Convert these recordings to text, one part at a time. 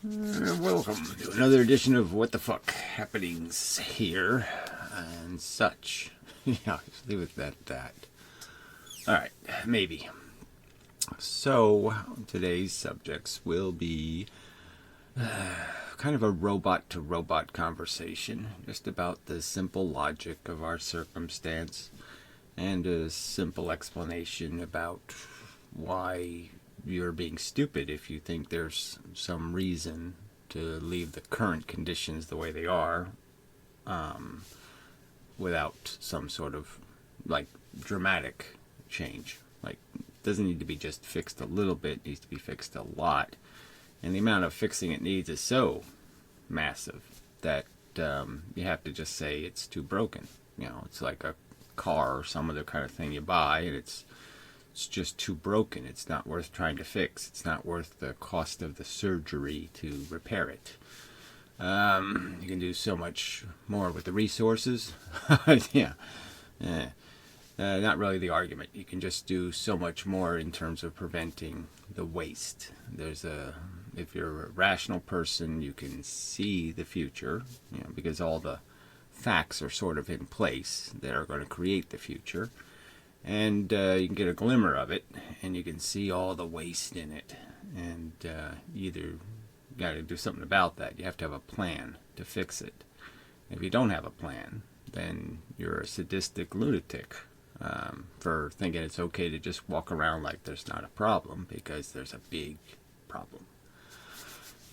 Welcome to another edition of What the Fuck Happenings here and such. Yeah, just leave it at that. Alright, maybe. So, today's subjects will be kind of a robot-to-robot conversation, just about the simple logic of our circumstance and a simple explanation about why you're being stupid if you think there's some reason to leave the current conditions the way they are without some sort of like dramatic change. Like, it doesn't need to be just fixed a little bit, it needs to be fixed a lot, and the amount of fixing it needs is so massive that you have to just say it's too broken. You know, it's like a car or some other kind of thing you buy, and it's just too broken. It's not worth trying to fix. It's not worth the cost of the surgery to repair it. You can do so much more with the resources. Yeah. Not really the argument. You can just do so much more in terms of preventing the waste. If you're a rational person, you can see the future, you know, because all the facts are sort of in place that are going to create the future. And you can get a glimmer of it, and you can see all the waste in it. And you got to do something about that. You have to have a plan to fix it. If you don't have a plan, then you're a sadistic lunatic for thinking it's okay to just walk around like there's not a problem, because there's a big problem.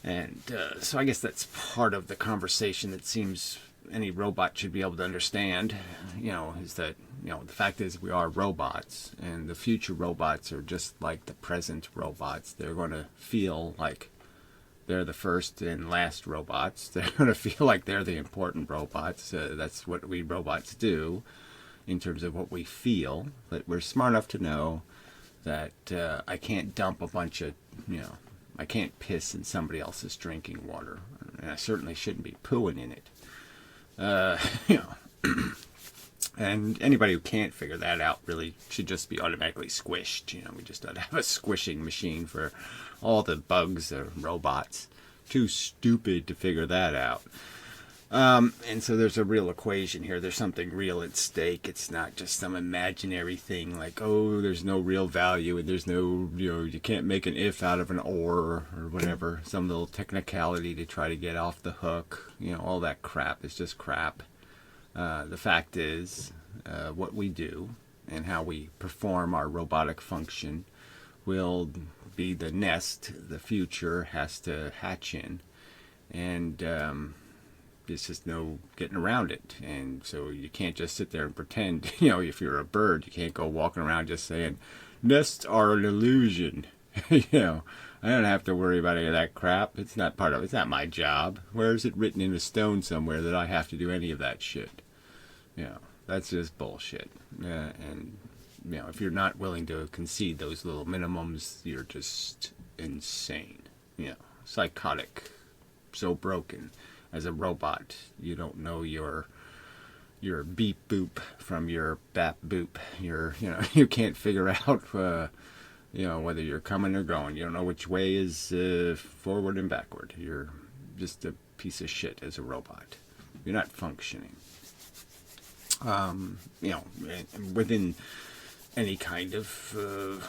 And so I guess that's part of the conversation that seems any robot should be able to understand, you know, is that, you know, the fact is we are robots, and the future robots are just like the present robots. They're going to feel like they're the first and last robots. They're going to feel like they're the important robots. That's what we robots do in terms of what we feel. But we're smart enough to know that I can't dump a bunch of, you know, I can't piss in somebody else's drinking water, and I certainly shouldn't be pooing in it. You know, and anybody who can't figure that out really should just be automatically squished. You know, we just ought to have a squishing machine for all the bugs or robots. Too stupid to figure that out. And so there's a real equation here. There's something real at stake. It's not just some imaginary thing like, oh, there's no real value, and there's no, you know, you can't make an if out of an or whatever. Some little technicality to try to get off the hook. You know, all that crap is just crap. The fact is, what we do and how we perform our robotic function will be the nest the future has to hatch in. And there's just no getting around it. And so you can't just sit there and pretend, you know, if you're a bird, you can't go walking around just saying, nests are an illusion. You know, I don't have to worry about any of that crap. It's not my job. Where is it written in a stone somewhere that I have to do any of that shit? You know, that's just bullshit. And, you know, if you're not willing to concede those little minimums, you're just insane. You know, psychotic, so broken. As a robot, you don't know your beep boop from your bap boop. You know, you can't figure out, you know, whether you're coming or going. You don't know which way is forward and backward. You're just a piece of shit as a robot. You're not functioning. You know, within any kind of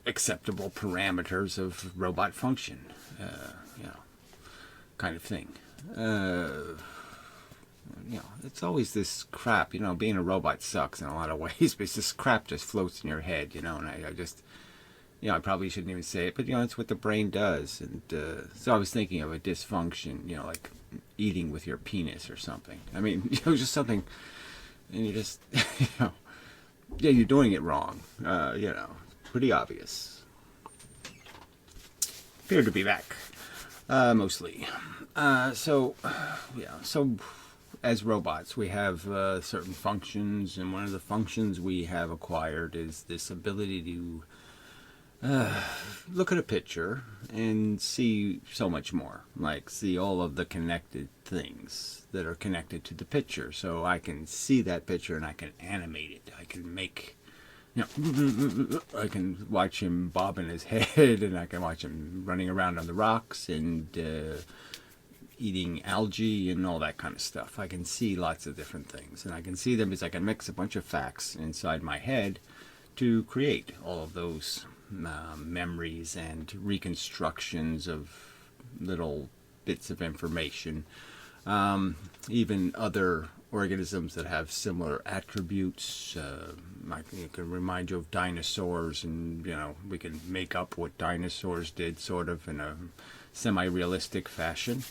acceptable parameters of robot function, you know, kind of thing. You know, it's always this crap, you know, being a robot sucks in a lot of ways, but this crap just floats in your head, you know, and I just, you know, I probably shouldn't even say it, but, you know, it's what the brain does. And so I was thinking of a dysfunction, you know, like eating with your penis or something. I mean, you know, just something, and you just, you know, yeah, you're doing it wrong, you know, pretty obvious. Appeared to be back, mostly. So as robots, we have certain functions, and one of the functions we have acquired is this ability to look at a picture and see so much more, like see all of the connected things that are connected to the picture. So I can see that picture and I can animate it. I can make you know, I can watch him bobbing his head, and I can watch him running around on the rocks and eating algae and all that kind of stuff. I can see lots of different things, and I can see them as I can mix a bunch of facts inside my head to create all of those memories and reconstructions of little bits of information. Even other organisms that have similar attributes. It can remind you of dinosaurs, and you know, we can make up what dinosaurs did, sort of, in a semi-realistic fashion.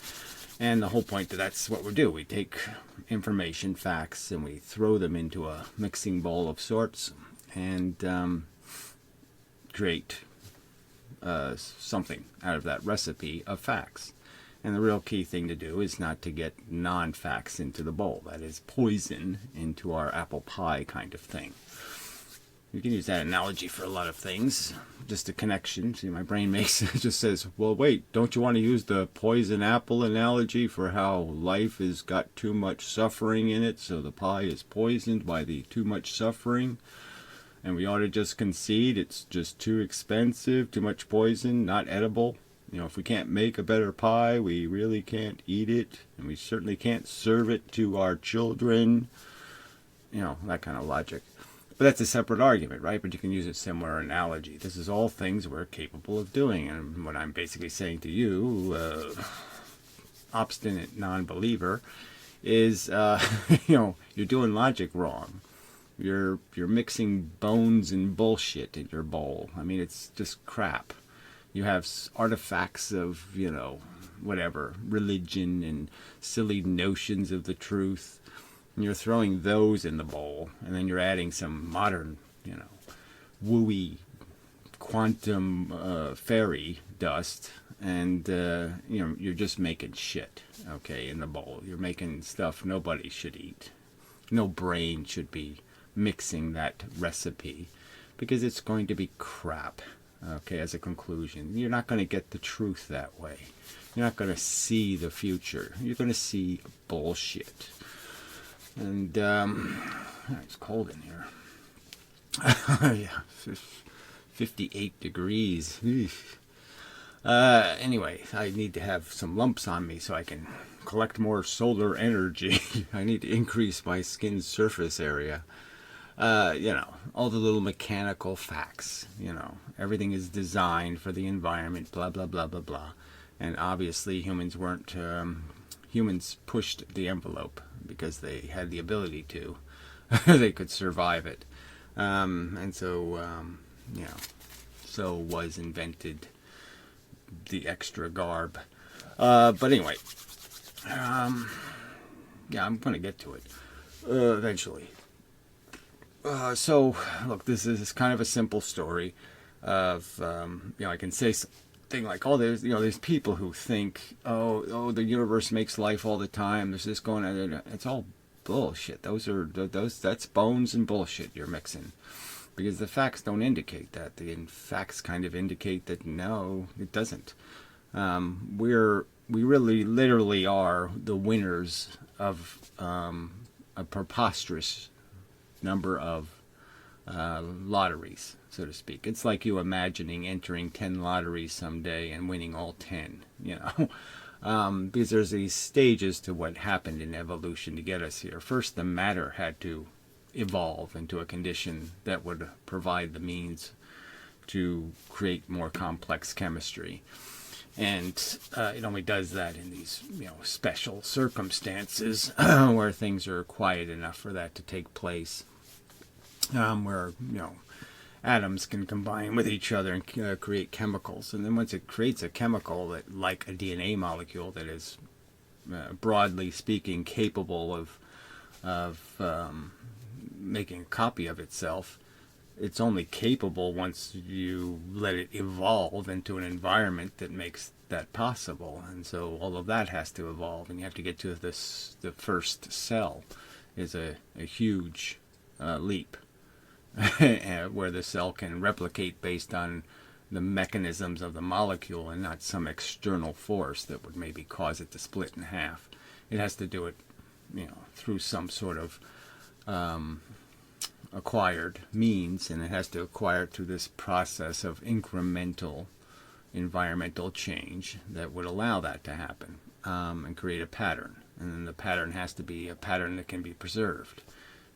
And the whole point of that's what we do. We take information, facts, and we throw them into a mixing bowl of sorts, and create something out of that recipe of facts. And the real key thing to do is not to get non-facts into the bowl. That is poison into our apple pie kind of thing. You can use that analogy for a lot of things. Just a connection. See, my brain makes it just says, well, wait, don't you want to use the poison apple analogy for how life has got too much suffering in it, so the pie is poisoned by the too much suffering? And we ought to just concede it's just too expensive, too much poison, not edible. You know, if we can't make a better pie, we really can't eat it, and we certainly can't serve it to our children. You know, that kind of logic. But that's a separate argument, right? But you can use a similar analogy. This is all things we're capable of doing. And what I'm basically saying to you, obstinate non-believer, is, you know, you're doing logic wrong. You're mixing bones and bullshit in your bowl. I mean, it's just crap. You have artifacts of, you know, whatever, religion and silly notions of the truth. And you're throwing those in the bowl, and then you're adding some modern, you know, wooey quantum fairy dust, and, you know, you're just making shit, okay, in the bowl. You're making stuff nobody should eat. No brain should be mixing that recipe, because it's going to be crap. Okay, as a conclusion, you're not going to get the truth that way. You're not going to see the future. You're going to see bullshit. And it's cold in here. Yeah, 58 degrees. Anyway, I need to have some lumps on me so I can collect more solar energy. I need to increase my skin's surface area. You know, all the little mechanical facts, you know, everything is designed for the environment, blah, blah, blah, blah, blah. And obviously humans weren't, humans pushed the envelope because they had the ability to. They could survive it. And so, you know, so was invented the extra garb. But anyway, yeah, I'm going to get to it eventually. So, look, this is kind of a simple story of, you know, I can say something like, oh, there's people who think, oh, the universe makes life all the time. There's this going on. It's all bullshit. That's bones and bullshit you're mixing, because the facts don't indicate that. The facts kind of indicate that no, it doesn't. We really, literally are the winners of a preposterous number of lotteries, so to speak. It's like you imagining entering 10 lotteries someday and winning all 10, you know. Because there's these stages to what happened in evolution to get us here. First, the matter had to evolve into a condition that would provide the means to create more complex chemistry. And it only does that in these, you know, special circumstances where things are quiet enough for that to take place, where, you know, atoms can combine with each other and create chemicals. And then once it creates a chemical that, like a DNA molecule, that is broadly speaking capable of making a copy of itself, it's only capable once you let it evolve into an environment that makes that possible. And so all of that has to evolve, and you have to get to the first cell is a huge leap where the cell can replicate based on the mechanisms of the molecule and not some external force that would maybe cause it to split in half. It has to do it, you know, through some sort of acquired means, and it has to acquire it through this process of incremental environmental change that would allow that to happen, and create a pattern. And then the pattern has to be a pattern that can be preserved.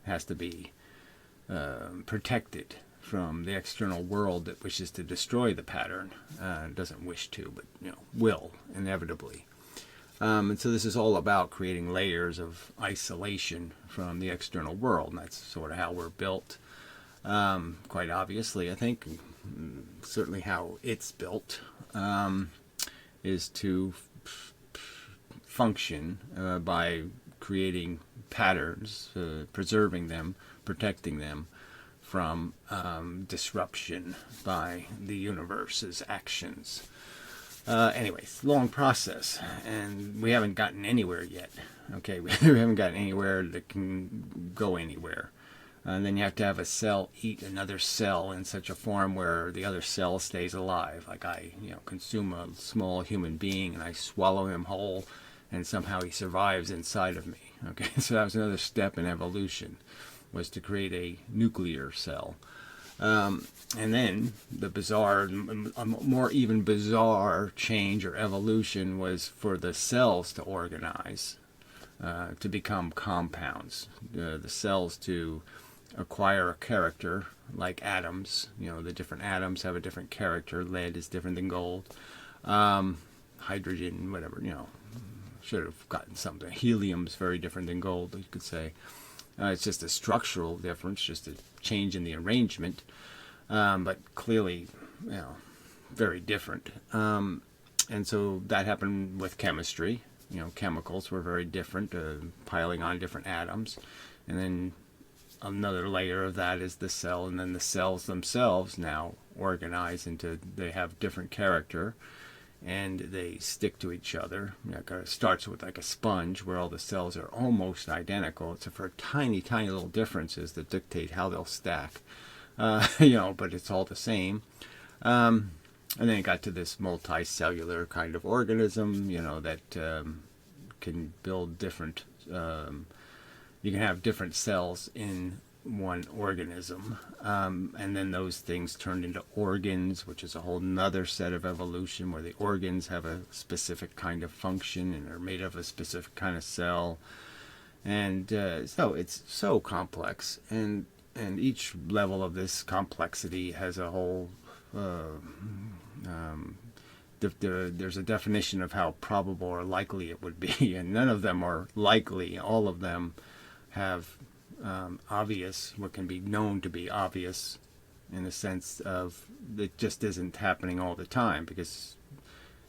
It has to be protected from the external world that wishes to destroy the pattern. It doesn't wish to, but will inevitably. And so this is all about creating layers of isolation from the external world, and that's sort of how we're built. Quite obviously, I think, certainly how it's built, is to function by creating patterns, preserving them, protecting them from disruption by the universe's actions. Anyways, long process, and we haven't gotten anywhere yet. Okay, we haven't gotten anywhere that can go anywhere. And then you have to have a cell eat another cell in such a form where the other cell stays alive. Like I, consume a small human being and I swallow him whole, and somehow he survives inside of me. Okay, so that was another step in evolution, was to create a nuclear cell. And then the bizarre, a more even bizarre change or evolution was for the cells to organize, to become compounds. The cells to acquire a character, like atoms. The different atoms have a different character. Lead is different than gold. Hydrogen, whatever, should have gotten something. Helium's very different than gold, you could say. It's just a structural difference, just a change in the arrangement. But clearly, very different. And so that happened with chemistry. Chemicals were very different, piling on different atoms. And then another layer of that is the cell, and then the cells themselves now organize into, they have different character, and they stick to each other. It starts with like a sponge where all the cells are almost identical, except for tiny, tiny little differences that dictate how they'll stack. But it's all the same. And then it got to this multicellular kind of organism, that can build different, you can have different cells in one organism. And then those things turned into organs, which is a whole nother set of evolution, where the organs have a specific kind of function and are made of a specific kind of cell. And so it's so complex. And each level of this complexity has a whole, there's a definition of how probable or likely it would be, and none of them are likely. All of them have obvious, what can be known to be obvious, in the sense of it just isn't happening all the time, because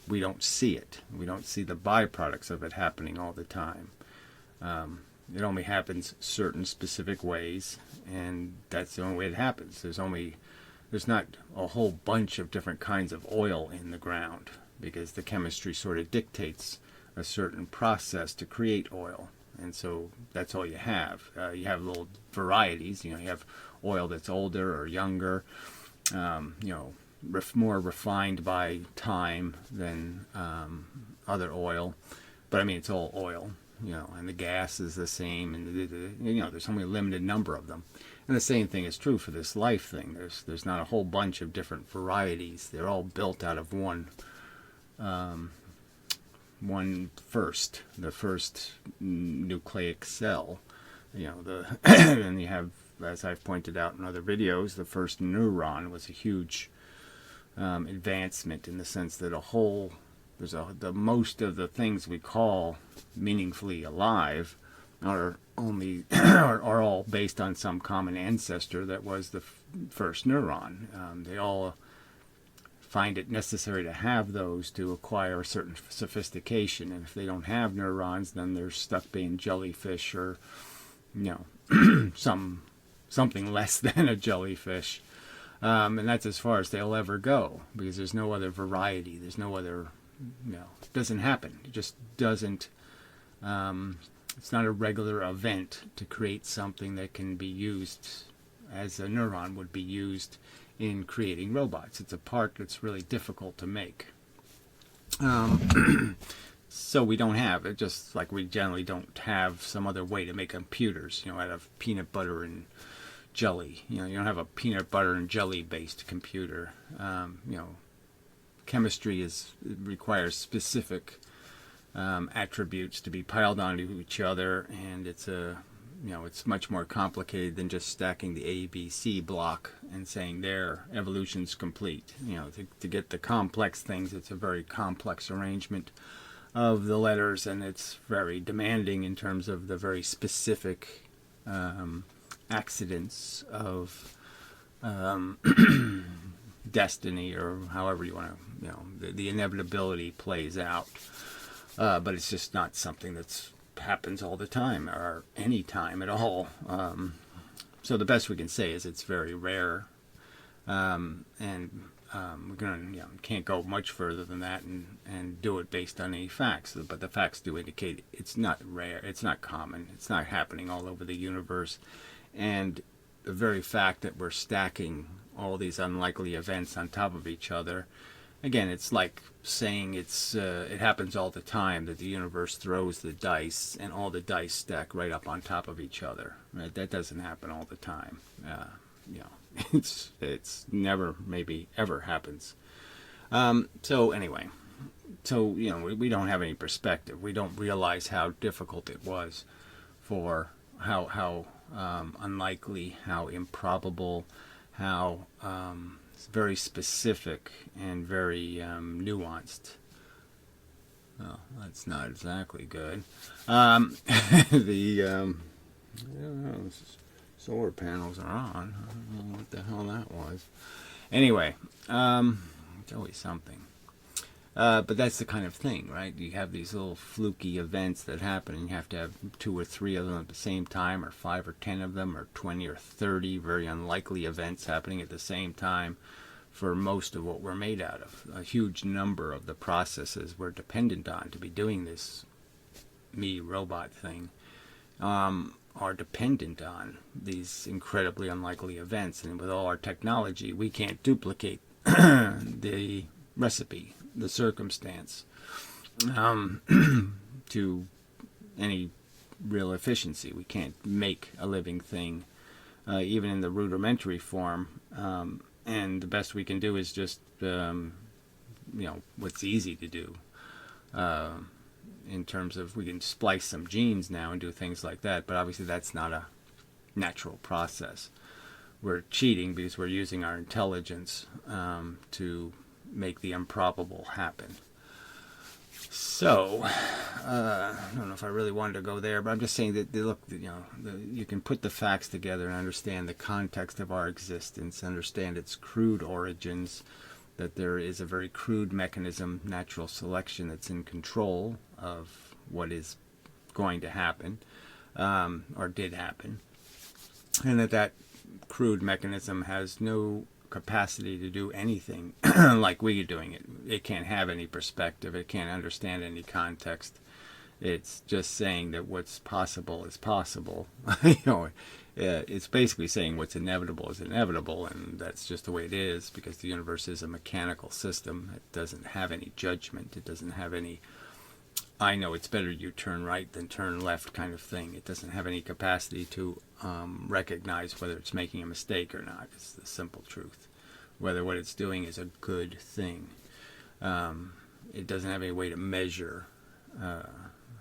we don't see it. We don't see the byproducts of it happening all the time. It only happens certain specific ways, and that's the only way it happens. There's not a whole bunch of different kinds of oil in the ground, because the chemistry sort of dictates a certain process to create oil. And so that's all you have. You have little varieties. You have oil that's older or younger, more refined by time than other oil. But I mean, it's all oil. And the gas is the same, and there's only a limited number of them. And the same thing is true for this life thing. There's not a whole bunch of different varieties. They're all built out of the first nucleic cell. And you have, as I've pointed out in other videos, the first neuron was a huge advancement, in the sense that the most of the things we call meaningfully alive are all based on some common ancestor that was the first neuron. They all find it necessary to have those to acquire a certain sophistication, and if they don't have neurons, then they're stuck being jellyfish, or something less than a jellyfish. And that's as far as they'll ever go, because there's no other variety. There's no other, it doesn't happen. It just doesn't, it's not a regular event to create something that can be used as a neuron would be used in creating robots. It's a part that's really difficult to make. So we don't have it, just like we generally don't have some other way to make computers, out of peanut butter and jelly. You don't have a peanut butter and jelly based computer. Chemistry requires specific attributes to be piled onto each other, and it's much more complicated than just stacking the A, B, C block and saying there, evolution's complete. To get the complex things, it's a very complex arrangement of the letters, and it's very demanding in terms of the very specific accidents of destiny, or however you want to, the inevitability plays out. But it's just not something that's happens all the time or any time at all. So the best we can say is it's very rare, and we're gonna can't go much further than that and do it based on any facts. But the facts do indicate it's not rare, it's not common, it's not happening all over the universe, and the very fact that we're stacking all these unlikely events on top of each other. Again, it's like saying it happens all the time that the universe throws the dice and all the dice stack right up on top of each other. Right? That doesn't happen all the time. It's never, maybe ever happens. So anyway, we don't have any perspective. We don't realize how difficult it was, for how unlikely, how improbable, how very specific and very nuanced. Well, that's not exactly good. The solar panels are on. I don't know what the hell that was. Anyway, it's always something. But that's the kind of thing, right? You have these little fluky events that happen, and you have to have 2 or 3 of them at the same time, or 5 or 10 of them, or 20 or 30 very unlikely events happening at the same time for most of what we're made out of. A huge number of the processes we're dependent on to be doing this me robot thing are dependent on these incredibly unlikely events. And with all our technology, we can't duplicate the recipe, the circumstance, to any real efficiency. We can't make a living thing, even in the rudimentary form. And the best we can do is just, what's easy to do. In terms of, we can splice some genes now and do things like that, but obviously that's not a natural process. We're cheating because we're using our intelligence to make the improbable happen. So, I don't know if I really wanted to go there, but I'm just saying that, look, you can put the facts together and understand the context of our existence, understand its crude origins, that there is a very crude mechanism, natural selection, that's in control of what is going to happen, or did happen, and that crude mechanism has no capacity to do anything like we are doing it. It can't have any perspective. It can't understand any context. It's just saying that what's possible is possible. It's basically saying what's inevitable is inevitable, and that's just the way it is, because the universe is a mechanical system. It doesn't have any judgment. It doesn't have any, I know it's better you turn right than turn left kind of thing. It doesn't have any capacity to recognize whether it's making a mistake or not. It's the simple truth. Whether what it's doing is a good thing. It doesn't have any way to measure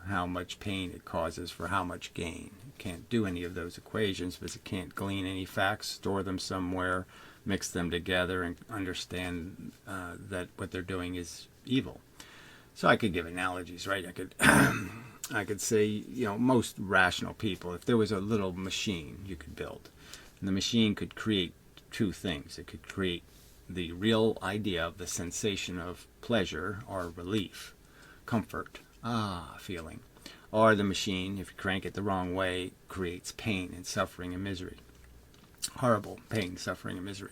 how much pain it causes for how much gain. It can't do any of those equations because it can't glean any facts, store them somewhere, mix them together, and understand that what they're doing is evil. So I could give analogies, right? I could say, most rational people, if there was a little machine you could build, and the machine could create 2 things. It could create the real idea of the sensation of pleasure or relief, comfort, feeling. Or the machine, if you crank it the wrong way, creates pain and suffering and misery. Horrible pain, suffering, and misery.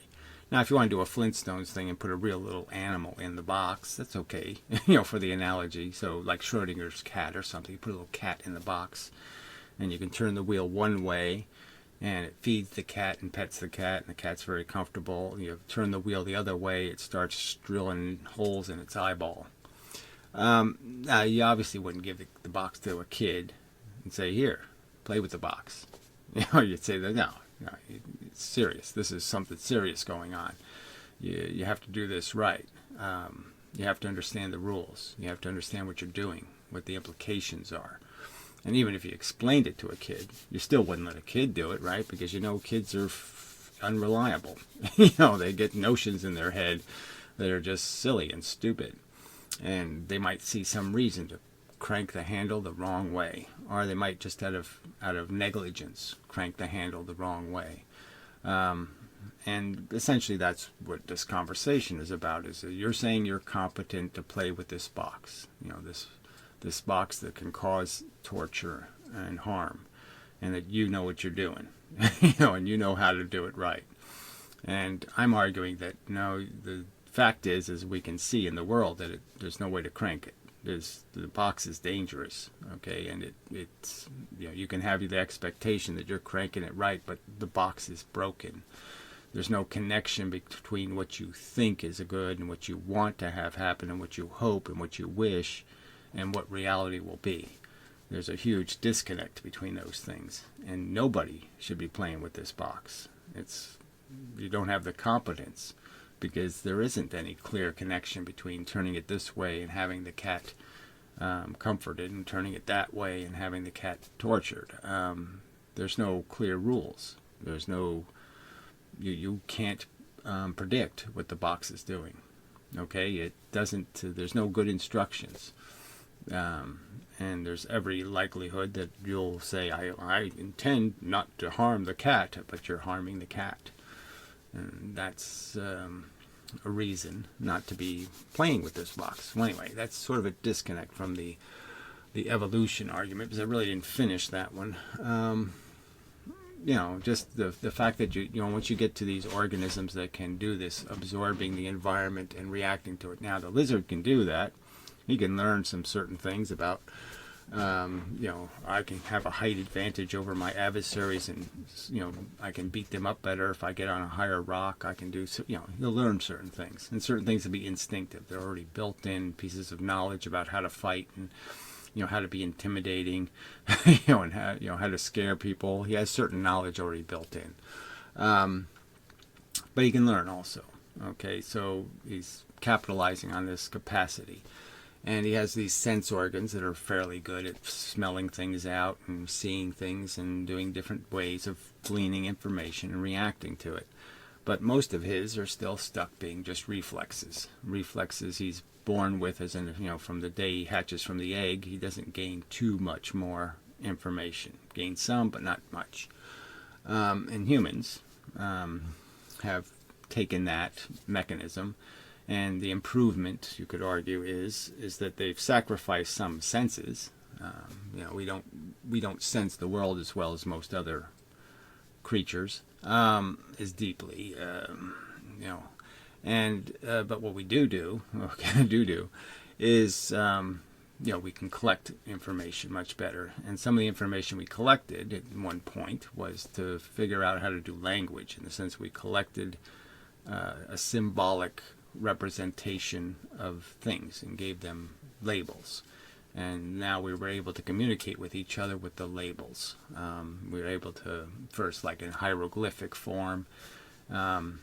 Now, if you want to do a Flintstones thing and put a real little animal in the box, that's okay, for the analogy. So like Schrodinger's cat or something, you put a little cat in the box, and you can turn the wheel one way, and it feeds the cat and pets the cat, and the cat's very comfortable. You turn the wheel the other way, it starts drilling holes in its eyeball. You obviously wouldn't give the box to a kid and say, here, play with the box. You'd say, no, It's serious. This is something serious going on. You have to do this right. You have to understand the rules. You have to understand what you're doing, what the implications are. And even if you explained it to a kid, you still wouldn't let a kid do it, right? Because kids are unreliable. They get notions in their head that are just silly and stupid. And they might see some reason to crank the handle the wrong way. Or they might just out of negligence crank the handle the wrong way. And essentially that's what this conversation is about, is that you're saying you're competent to play with this box. This box that can cause torture and harm, and that you know what you're doing, and you know how to do it right. And I'm arguing that no, the fact is we can see in the world that there's no way to crank it. The box is dangerous, okay, and it's you can have the expectation that you're cranking it right, but the box is broken. There's no connection between what you think is good and what you want to have happen and what you hope and what you wish and what reality will be. There's a huge disconnect between those things, and nobody should be playing with this box. You don't have the competence, because there isn't any clear connection between turning it this way and having the cat comforted and turning it that way and having the cat tortured. There's no clear rules. There's no you can't predict what the box is doing. Okay, it doesn't. There's no good instructions. And there's every likelihood that you'll say, I intend not to harm the cat, but you're harming the cat. And that's a reason not to be playing with this box. Well, anyway, that's sort of a disconnect from the evolution argument, because I really didn't finish that one. Just the fact that once you get to these organisms that can do this, absorbing the environment and reacting to it. Now, the lizard can do that. He can learn some certain things about, I can have a height advantage over my adversaries, and, I can beat them up better if I get on a higher rock. I can do, you'll learn certain things, and certain things will be instinctive. They're already built in pieces of knowledge about how to fight and, how to be intimidating, and how to scare people. He has certain knowledge already built in. But he can learn also. Okay, so he's capitalizing on this capacity. And he has these sense organs that are fairly good at smelling things out and seeing things and doing different ways of gleaning information and reacting to it. But most of his are still stuck being just reflexes. Reflexes he's born with, as in, from the day he hatches from the egg, he doesn't gain too much more information. Gains some, but not much. And humans have taken that mechanism, and the improvement, you could argue, is that they've sacrificed some senses. We don't sense the world as well as most other creatures, as deeply, but what we do is, we can collect information much better. And some of the information we collected at one point was to figure out how to do language, in the sense we collected a symbolic representation of things and gave them labels. And now we were able to communicate with each other with the labels. We were able to, first like in hieroglyphic form, and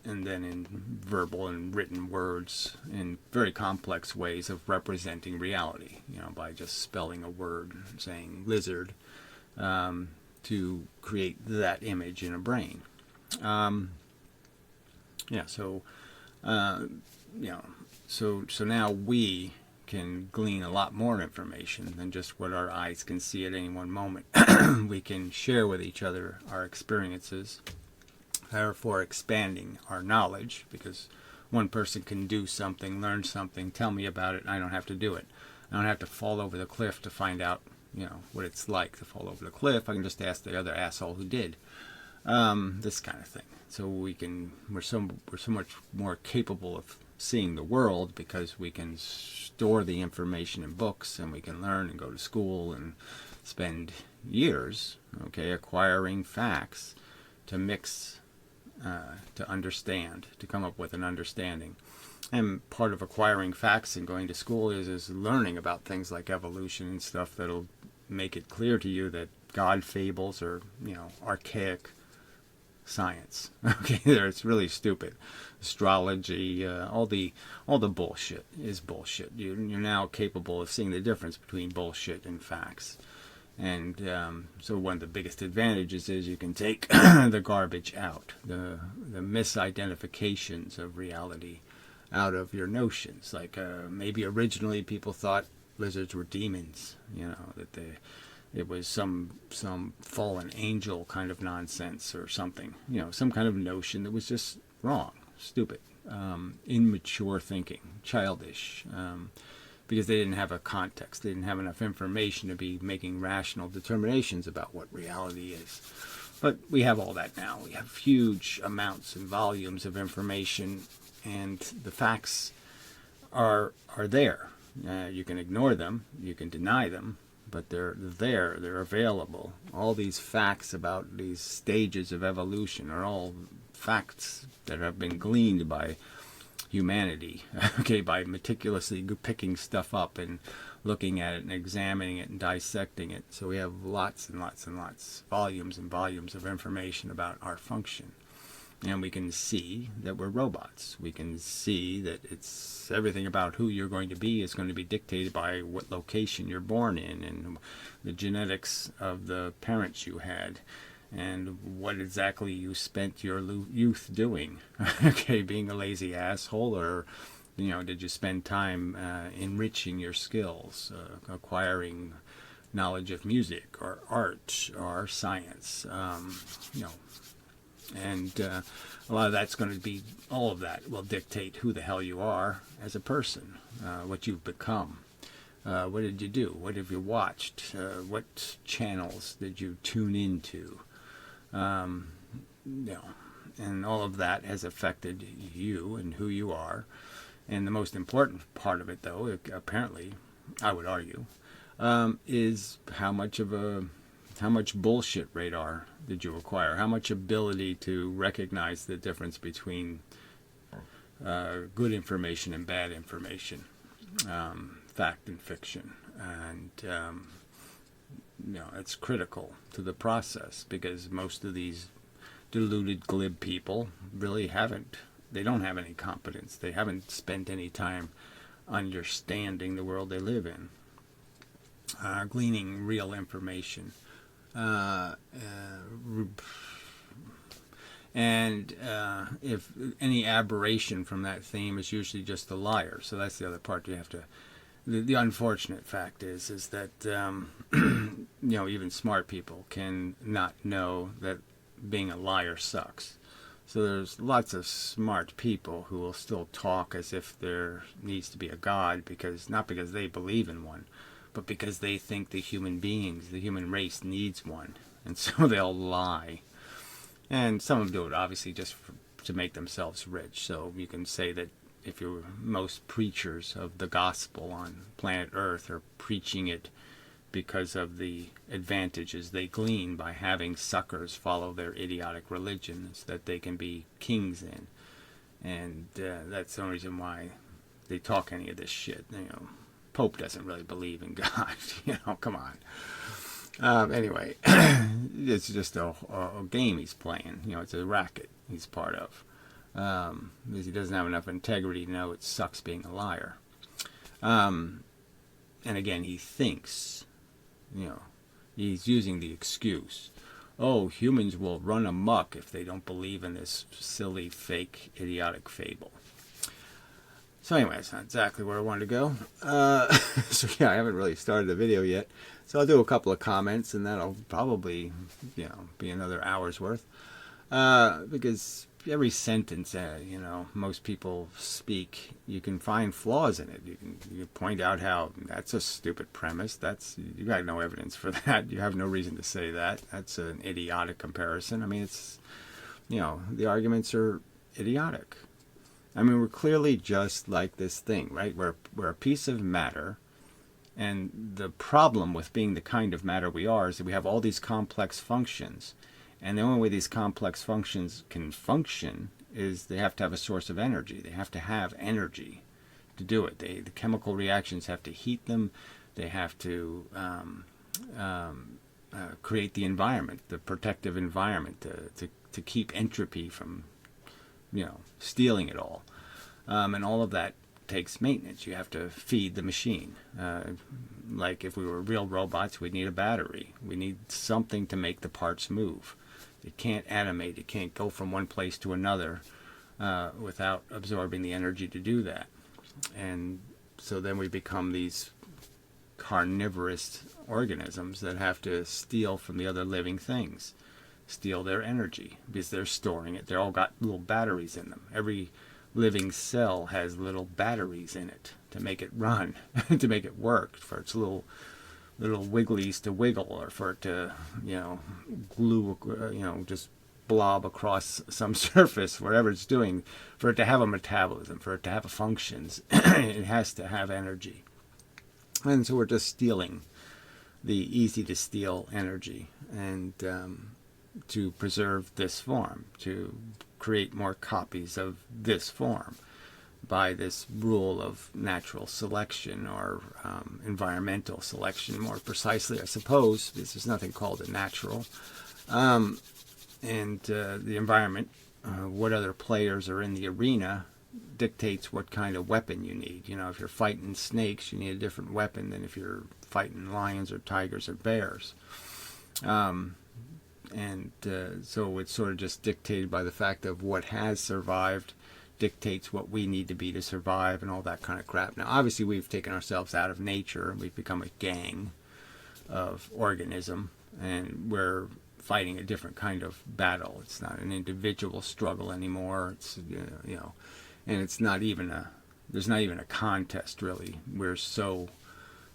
then in verbal and written words, in very complex ways of representing reality, by just spelling a word, saying lizard, to create that image in a brain. So now we can glean a lot more information than just what our eyes can see at any one moment. We can share with each other our experiences, therefore expanding our knowledge, because one person can do something, learn something, tell me about it, and I don't have to do it. I don't have to fall over the cliff to find out, what it's like to fall over the cliff. I can just ask the other asshole who did. This kind of thing. So we're so much more capable of seeing the world, because we can store the information in books, and we can learn and go to school and spend years, acquiring facts to mix, to understand, to come up with an understanding. And part of acquiring facts and going to school is learning about things like evolution and stuff that'll make it clear to you that God fables are, archaic science. Okay, it's really stupid. Astrology, all the bullshit is bullshit. You're now capable of seeing the difference between bullshit and facts. And so one of the biggest advantages is you can take the garbage out, the misidentifications of reality out of your notions. Like maybe originally people thought lizards were demons, that it was some fallen angel kind of nonsense or something, some kind of notion that was just wrong, stupid, immature thinking, childish. Because they didn't have a context. They didn't have enough information to be making rational determinations about what reality is. But we have all that now. We have huge amounts and volumes of information, and the facts are there. You can ignore them, you can deny them, but they're there, they're available. All these facts about these stages of evolution are all facts that have been gleaned by humanity, okay, by meticulously picking stuff up and looking at it and examining it and dissecting it. So we have lots and lots and lots, volumes and volumes of information about our function. And we can see that we're robots. We can see that it's everything about who you're going to be is going to be dictated by what location you're born in and the genetics of the parents you had. And what exactly you spent your youth doing, okay, being a lazy asshole, or, did you spend time enriching your skills, acquiring knowledge of music, or art, or science, and a lot of that's going to be, all of that will dictate who the hell you are as a person, what you've become. What did you do? What have you watched? What channels did you tune into? And all of that has affected you and who you are. And the most important part of it, though, apparently, I would argue, is how much bullshit radar did you acquire? How much ability to recognize the difference between good information and bad information, fact and fiction, and it's critical to the process, because most of these deluded, glib people really they don't have any competence. They haven't spent any time understanding the world they live in, gleaning real information. And if any aberration from that theme is usually just a liar. So that's the other part you have to... The unfortunate fact is that even smart people can not know that being a liar sucks. So there's lots of smart people who will still talk as if there needs to be a God, not because they believe in one, but because they think the human race needs one, and so they'll lie. And some of them do it obviously just to make themselves rich. So you can say that if most preachers of the gospel on planet Earth are preaching it because of the advantages they glean by having suckers follow their idiotic religions that they can be kings in. And that's the only reason why they talk any of this shit. Pope doesn't really believe in God. Come on. Anyway, it's just a game he's playing. It's a racket he's part of. Because he doesn't have enough integrity to know it sucks being a liar. And again, he thinks, he's using the excuse, humans will run amok if they don't believe in this silly, fake, idiotic fable. So anyway, that's not exactly where I wanted to go. So yeah, I haven't really started the video yet. So I'll do a couple of comments, and that'll probably, be another hour's worth. Because every sentence, most people speak, you can find flaws in it. You can point out how that's a stupid premise. You got no evidence for that. You have no reason to say that. That's an idiotic comparison. I mean, it's, the arguments are idiotic. I mean, we're clearly just like this thing, right? We're a piece of matter, and the problem with being the kind of matter we are is that we have all these complex functions. And the only way these complex functions can function is they have to have a source of energy. They have to have energy to do it. The chemical reactions have to heat them. They have to create the environment, the protective environment, to to keep entropy from, stealing it all. And all of that takes maintenance. You have to feed the machine. Like if we were real robots, we'd need a battery. We need something to make the parts move. It can't animate. It can't go from one place to another without absorbing the energy to do that. And so then we become these carnivorous organisms that have to steal from the other living things, steal their energy because they're storing it. They're all got little batteries in them. Every living cell has little batteries in it to make it run, to make it work, for its little wigglies to wiggle, or for it to, glue, just blob across some surface, whatever it's doing, for it to have a metabolism, for it to have functions. It has to have energy. And so we're just stealing the easy to steal energy, and to preserve this form, to create more copies of this form by this rule of natural selection, or environmental selection, more precisely, I suppose, because there's nothing called a natural. And the environment, what other players are in the arena, dictates what kind of weapon you need. If you're fighting snakes, you need a different weapon than if you're fighting lions or tigers or bears. So it's sort of just dictated by the fact of what has survived dictates what we need to be to survive, and all that kind of crap. Now, obviously, we've taken ourselves out of nature, and we've become a gang of organism, and we're fighting a different kind of battle. It's not an individual struggle anymore. It's, and it's not even there's not even a contest, really. We're so,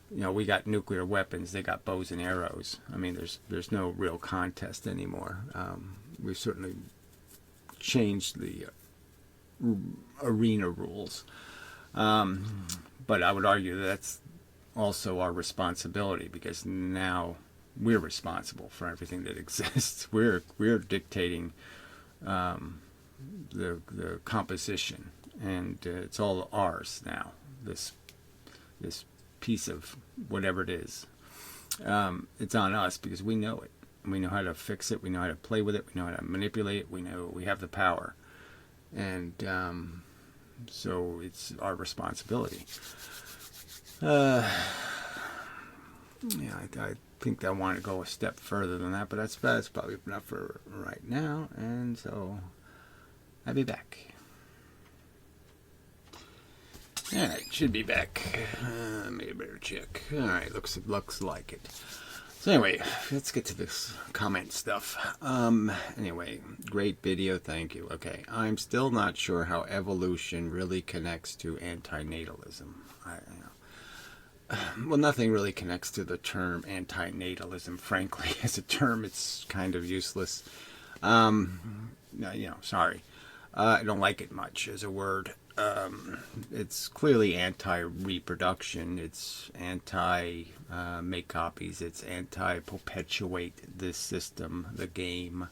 we got nuclear weapons, they got bows and arrows. I mean, there's no real contest anymore. We've certainly changed the arena rules. But I would argue that's also our responsibility, because now we're responsible for everything that exists. We're dictating the composition, and it's all ours now. This piece of whatever it is, it's on us because we know it. We know how to fix it. We know how to play with it. We know how to manipulate it. We know we have the power, and so it's our responsibility. I think I want to go a step further than that, but that's probably enough for right now, and so I'll be back. Alright, should be back. Maybe I better check. Alright, looks like it. So anyway, let's get to this comment stuff. Anyway, great video, thank you. Okay, I'm still not sure how evolution really connects to antinatalism. Well, nothing really connects to the term antinatalism, frankly. As a term, it's kind of useless. Sorry. I don't like it much as a word. It's clearly anti-reproduction. It's anti-make copies. It's anti-perpetuate this system, the game.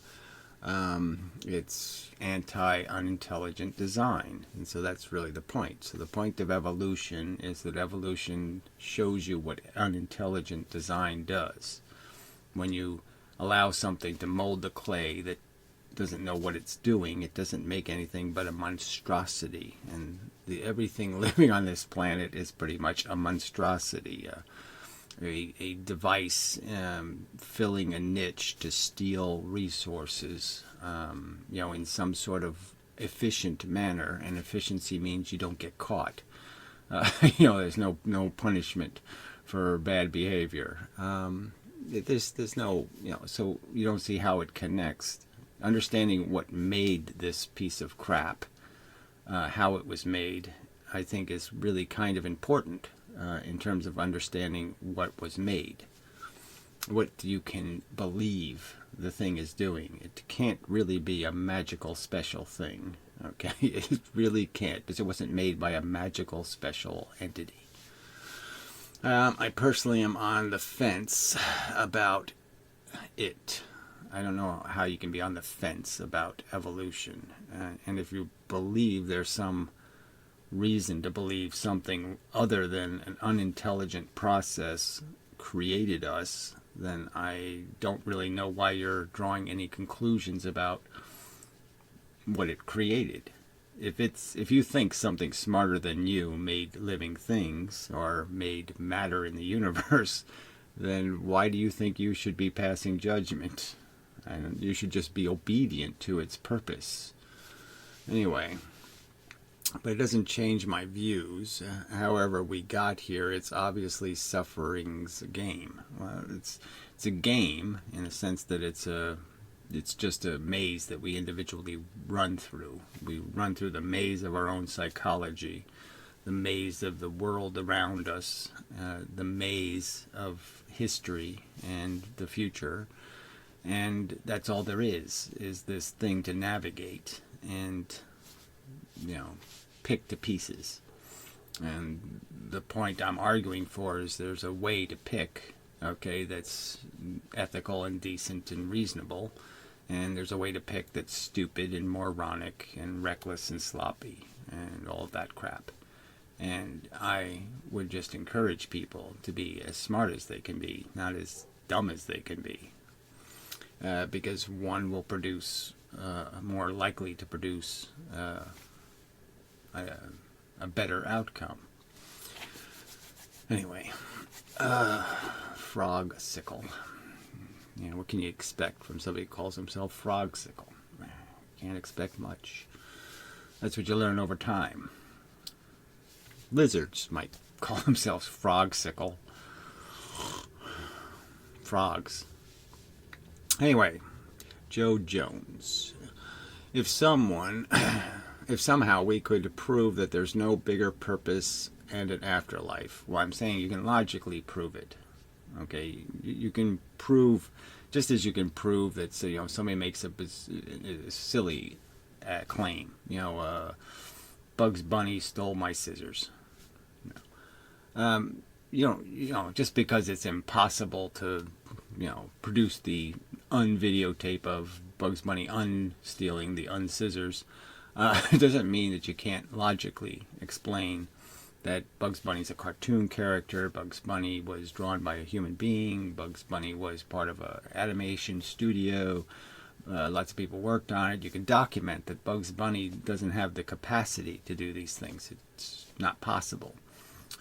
It's anti-unintelligent design. And so that's really the point. So the point of evolution is that evolution shows you what unintelligent design does. When you allow something to mold the clay that doesn't know what it's doing, it doesn't make anything but a monstrosity. And everything living on this planet is pretty much a monstrosity. A device filling a niche to steal resources, in some sort of efficient manner. And efficiency means you don't get caught. There's no punishment for bad behavior. There's no, so you don't see how it connects. Understanding what made this piece of crap, how it was made, I think is really kind of important. In terms of understanding what was made, what you can believe the thing is doing. It can't really be a magical special thing, okay? It really can't, because it wasn't made by a magical special entity. I personally am on the fence about it. I don't know how you can be on the fence about evolution, and if you believe there's some reason to believe something other than an unintelligent process created us, then I don't really know why you're drawing any conclusions about what it created. If you think something smarter than you made living things or made matter in the universe, then why do you think you should be passing judgment? And you should just be obedient to its purpose. Anyway, but it doesn't change my views. However we got here, it's obviously suffering's game. Well, it's a game in the sense that it's just a maze that we individually run through. We run through the maze of our own psychology, the maze of the world around us, the maze of history and the future. And that's all there is this thing to navigate and, pick to pieces. And the point I'm arguing for is there's a way to pick, okay, that's ethical and decent and reasonable. And there's a way to pick that's stupid and moronic and reckless and sloppy and all of that crap. And I would just encourage people to be as smart as they can be, not as dumb as they can be. Because one will produce, more likely to produce a better outcome. Anyway, frog sickle. What can you expect from somebody who calls himself frog-sickle? Can't expect much. That's what you learn over time. Lizards might call themselves frog-sickle. Frogs. Anyway, Joe Jones. If somehow we could prove that there's no bigger purpose and an afterlife, well, I'm saying you can logically prove it. Okay, you can prove, just as you can prove that, somebody makes a silly claim. Bugs Bunny stole my scissors. Just because it's impossible to, produce the unvideotape of Bugs Bunny unstealing the unscissors, doesn't mean that you can't logically explain that Bugs Bunny's a cartoon character, Bugs Bunny was drawn by a human being, Bugs Bunny was part of an animation studio, lots of people worked on it. You can document that Bugs Bunny doesn't have the capacity to do these things. It's not possible.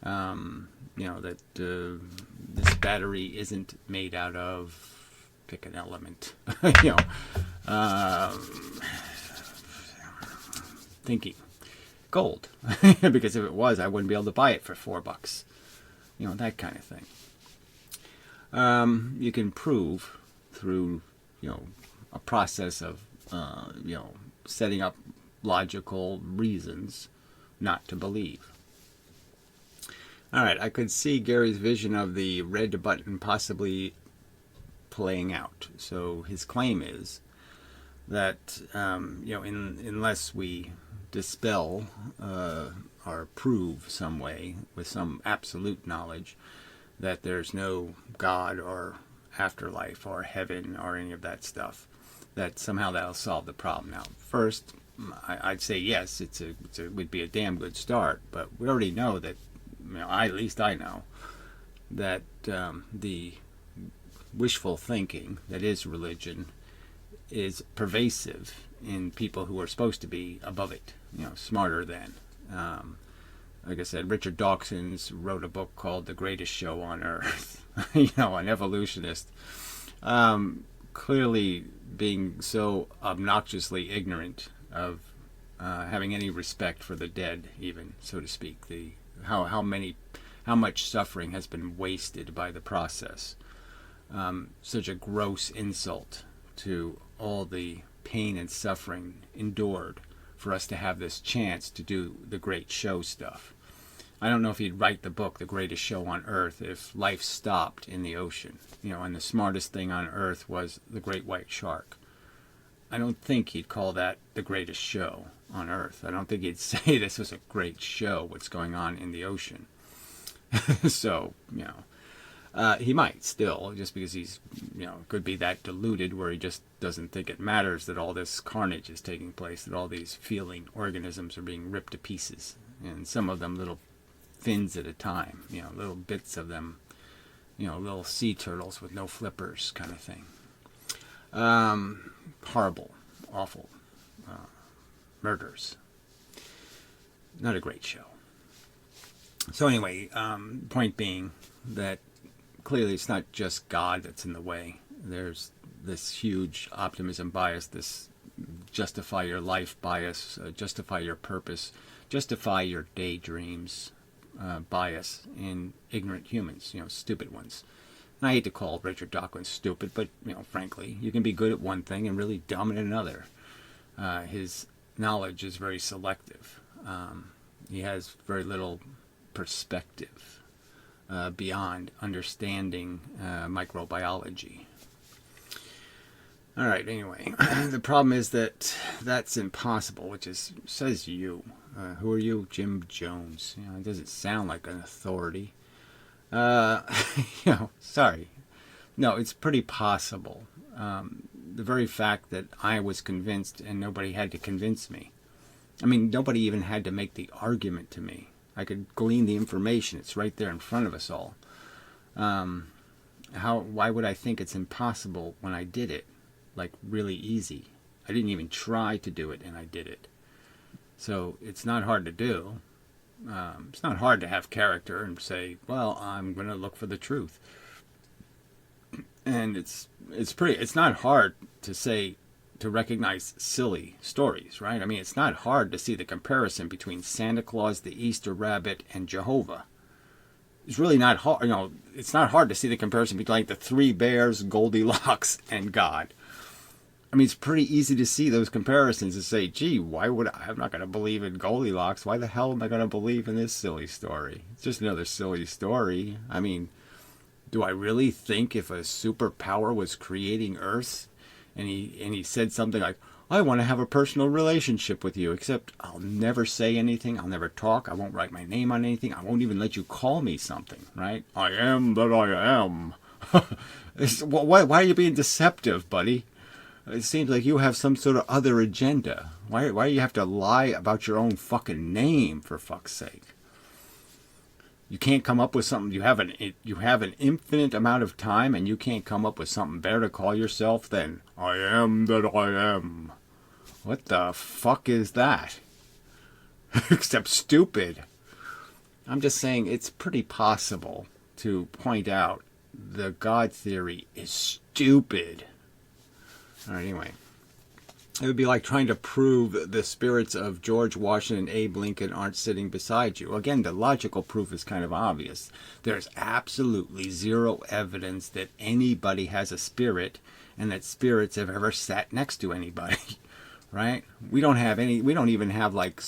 That this battery isn't made out of, pick an element, thinking. Gold. Because if it was, I wouldn't be able to buy it for $4. That kind of thing. You can prove through, a process of, setting up logical reasons not to believe. All right, I could see Gary's vision of the red button possibly playing out. So his claim is that, unless we dispel or prove some way with some absolute knowledge that there's no God or afterlife or heaven or any of that stuff, that somehow that'll solve the problem. Now, first, I'd say yes, it would be a damn good start, but we already know that, at least I know, that the wishful thinking that is religion is pervasive in people who are supposed to be above it, smarter than. Like I said, Richard Dawkins wrote a book called The Greatest Show on Earth, an evolutionist, clearly being so obnoxiously ignorant of having any respect for the dead, even, so to speak. How much suffering has been wasted by the process. Such a gross insult to all the pain and suffering endured for us to have this chance to do the great show stuff. I don't know if he'd write the book, The Greatest Show on Earth, if life stopped in the ocean, and the smartest thing on Earth was the great white shark. I don't think he'd call that the greatest show on Earth. I don't think he'd say this was a great show, what's going on in the ocean. So, he might still, just because he's, could be that deluded where he just doesn't think it matters that all this carnage is taking place, that all these feeling organisms are being ripped to pieces, and some of them little fins at a time, little bits of them, little sea turtles with no flippers kind of thing. Horrible, awful murders. Not a great show. So anyway, point being that clearly it's not just God that's in the way. There's this huge optimism bias, this justify your life bias, justify your purpose, justify your daydreams bias in ignorant humans, stupid ones. And I hate to call Richard Dawkins stupid, but, frankly, you can be good at one thing and really dumb at another. His knowledge is very selective. He has very little perspective beyond understanding microbiology. All right, anyway, the problem is that that's impossible, which is, says you. Who are you? Jim Jones. It doesn't sound like an authority. Sorry. No, it's pretty possible. The very fact that I was convinced and nobody had to convince me. I mean, nobody even had to make the argument to me. I could glean the information. It's right there in front of us all. Why would I think it's impossible when I did it? Like, really easy. I didn't even try to do it, and I did it. So it's not hard to do. It's not hard to have character and say, well, I'm going to look for the truth. And it's not hard to recognize silly stories, right? I mean, it's not hard to see the comparison between Santa Claus, the Easter Rabbit, and Jehovah. It's really not hard, it's not hard to see the comparison between like the three bears, Goldilocks, and God. I mean, it's pretty easy to see those comparisons and say, gee, I'm not going to believe in Goldilocks. Why the hell am I going to believe in this silly story? It's just another silly story. I mean, do I really think if a superpower was creating Earth and he said something like, I want to have a personal relationship with you, except I'll never say anything. I'll never talk. I won't write my name on anything. I won't even let you call me something, right? I am that I am. Why are you being deceptive, buddy? It seems like you have some sort of other agenda. Why do you have to lie about your own fucking name, for fuck's sake? You can't come up with something. You have an infinite amount of time, and you can't come up with something better to call yourself than I am that I am. What the fuck is that? Except stupid. I'm just saying it's pretty possible to point out the God theory is stupid. All right, anyway. It would be like trying to prove the spirits of George Washington and Abe Lincoln aren't sitting beside you. Again, the logical proof is kind of obvious. There's absolutely zero evidence that anybody has a spirit and that spirits have ever sat next to anybody, right? We don't even have like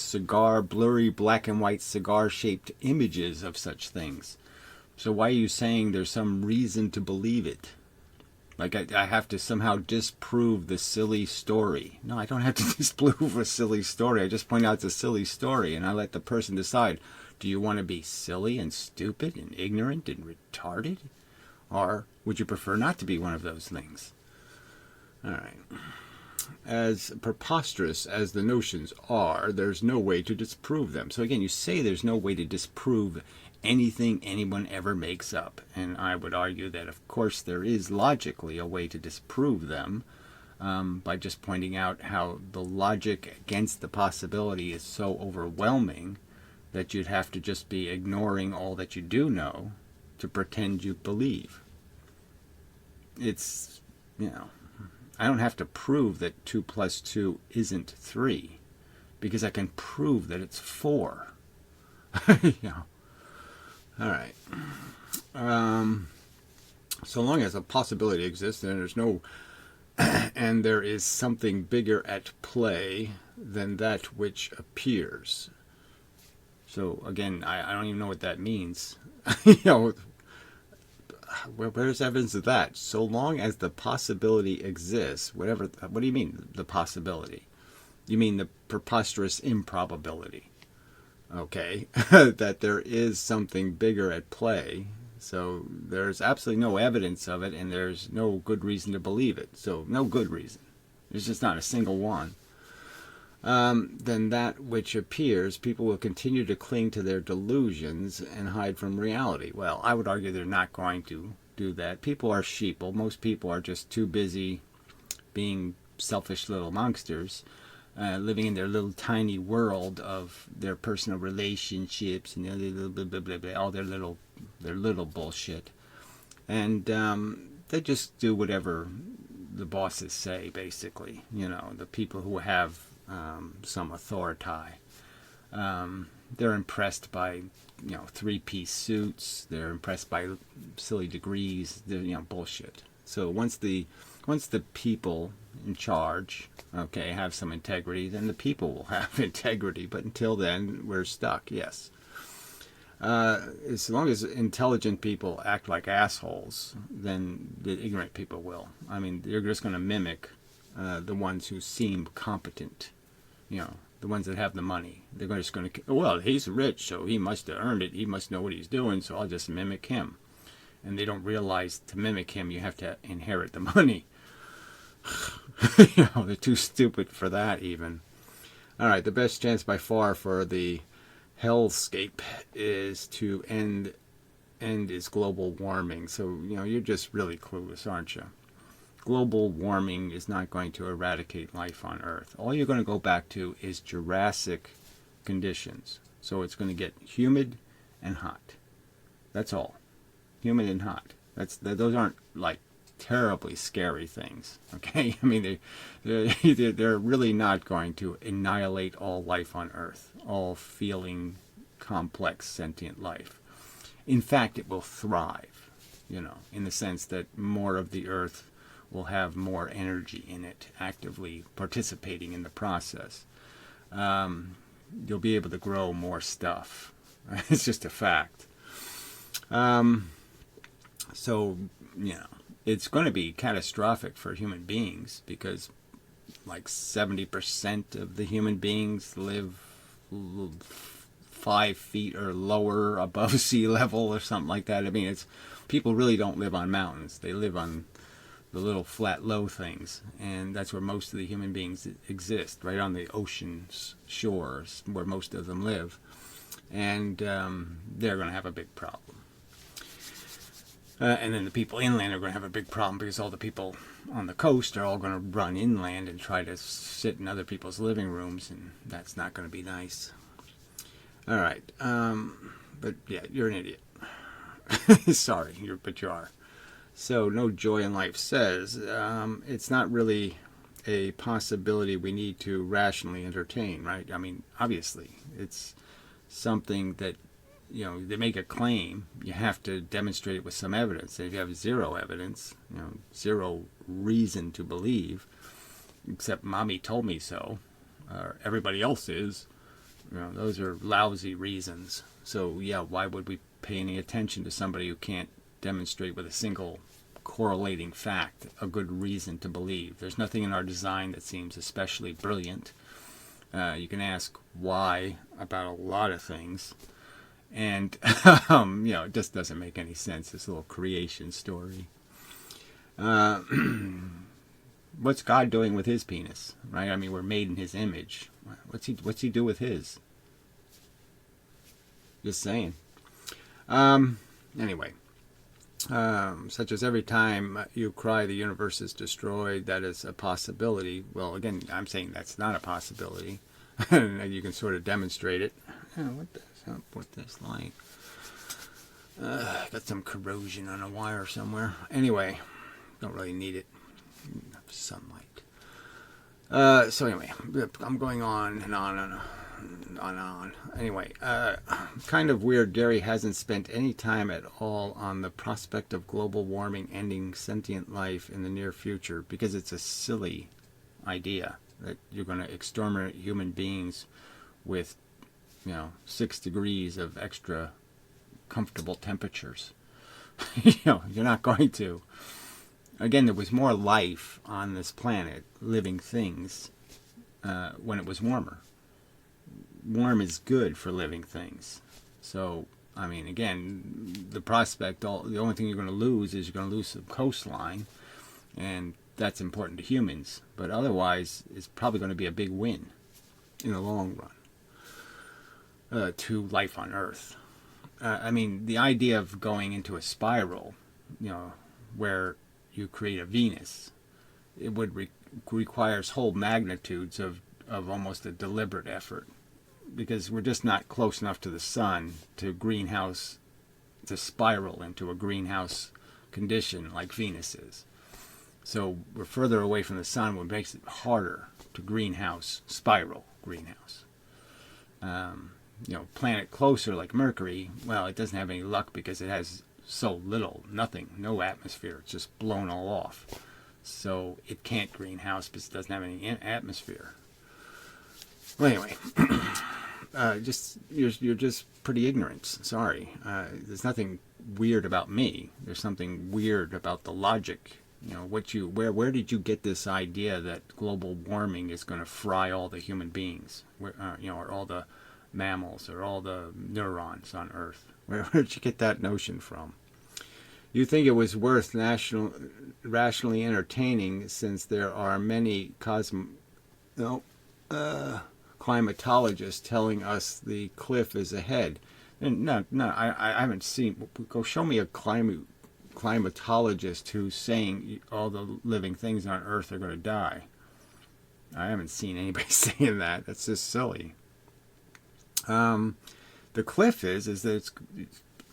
blurry black and white cigar-shaped images of such things. So why are you saying there's some reason to believe it? Like I have to somehow disprove the silly story. No, I don't have to disprove a silly story. I just point out the silly story and I let the person decide. Do you want to be silly and stupid and ignorant and retarded? Or would you prefer not to be one of those things? All right. As preposterous as the notions are, there's no way to disprove them. So again, you say there's no way to disprove anything anyone ever makes up. And I would argue that, of course, there is logically a way to disprove them by just pointing out how the logic against the possibility is so overwhelming that you'd have to just be ignoring all that you do know to pretend you believe. It's, I don't have to prove that 2 plus 2 isn't 3 because I can prove that it's 4. All right. So long as a possibility exists, and and there is something bigger at play than that which appears. So again, I don't even know what that means. Where's evidence of that? So long as the possibility exists, what do you mean the possibility? You mean the preposterous improbability? Okay, that there is something bigger at play. So there's absolutely no evidence of it, and there's no good reason to believe it. So no good reason. There's just not a single one. Then that which appears, people will continue to cling to their delusions and hide from reality. Well, I would argue they're not going to do that. People are sheeple. Most people are just too busy being selfish little monsters living in their little tiny world of their personal relationships and blah, blah, blah, blah, all their little bullshit, and they just do whatever the bosses say. Basically, the people who have some authority. They're impressed by three-piece suits. They're impressed by silly degrees. They're bullshit. So once the people in charge, okay, have some integrity, then the people will have integrity. But until then, we're stuck. Yes. As long as intelligent people act like assholes, then the ignorant people will. I mean, they're just going to mimic the ones who seem competent. The ones that have the money. They're just going to, well, he's rich, so he must have earned it. He must know what he's doing, so I'll just mimic him. And they don't realize to mimic him, you have to inherit the money. They're too stupid for that even. All right, the best chance by far for the hellscape is to end is global warming. So, you're just really clueless, aren't you? Global warming is not going to eradicate life on Earth. All you're going to go back to is Jurassic conditions. So it's going to get humid and hot. That's all. Humid and hot. Those aren't like terribly scary things. Okay, I mean they're really not going to annihilate all life on Earth, all feeling, complex, sentient life. In fact, it will thrive. In the sense that more of the Earth will have more energy in it, actively participating in the process. You'll be able to grow more stuff. It's just a fact. So, it's going to be catastrophic for human beings because like 70% of the human beings live 5 feet or lower above sea level or something like that. I mean, people really don't live on mountains. They live on the little flat, low things, and that's where most of the human beings exist, right on the ocean's shores, where most of them live, and they're going to have a big problem. And then the people inland are going to have a big problem because all the people on the coast are all going to run inland and try to sit in other people's living rooms, and that's not going to be nice. All right, but yeah, you're an idiot. Sorry, but you are. So, No Joy in Life says, it's not really a possibility we need to rationally entertain, right? I mean, obviously, it's something that, they make a claim, you have to demonstrate it with some evidence. And if you have zero evidence, zero reason to believe, except mommy told me so, or everybody else is, those are lousy reasons. So, yeah, why would we pay any attention to somebody who can't demonstrate with a single correlating fact a good reason to believe? There's nothing in our design that seems especially brilliant. You can ask why about a lot of things, and it just doesn't make any sense, this little creation story. What's God doing with his penis, right? I mean, we're made in his image. What's he do with his? Just saying. Anyway, such as every time you cry the universe is destroyed, that is a possibility. Well, again, I'm saying that's not a possibility. You can sort of demonstrate it. What the hell with this light? Got some corrosion on a wire somewhere. Anyway, don't really need it. Sunlight. So anyway, I'm going on and on and on. Anyway, kind of weird Gary hasn't spent any time at all on the prospect of global warming ending sentient life in the near future, because it's a silly idea that you're going to exterminate human beings with 6 degrees of extra comfortable temperatures. You're not going to. Again, there was more life on this planet, living things, when it was warmer. Warm is good for living things. So, I mean, again, the prospect, the only thing you're going to lose is you're going to lose some coastline, and that's important to humans. But otherwise, it's probably going to be a big win in the long run to life on Earth. I mean, the idea of going into a spiral, where you create a Venus, it would requires whole magnitudes of of almost a deliberate effort, because we're just not close enough to the sun to spiral into a greenhouse condition like Venus is. So we're further away from the sun, which makes it harder to spiral greenhouse. Planet closer like Mercury, well, it doesn't have any luck because it has no atmosphere. It's just blown all off. So it can't greenhouse because it doesn't have any atmosphere. Well, anyway, you're just pretty ignorant. Sorry. There's nothing weird about me. There's something weird about the logic. Where did you get this idea that global warming is going to fry all the human beings, or all the mammals, or all the neurons on Earth? Where did you get that notion from? You think it was worth rationally entertaining, since there are many climatologists telling us the cliff is ahead. And no, I haven't seen. Go show me a climatologist who's saying all the living things on Earth are going to die. I haven't seen anybody saying that. That's just silly. The cliff is that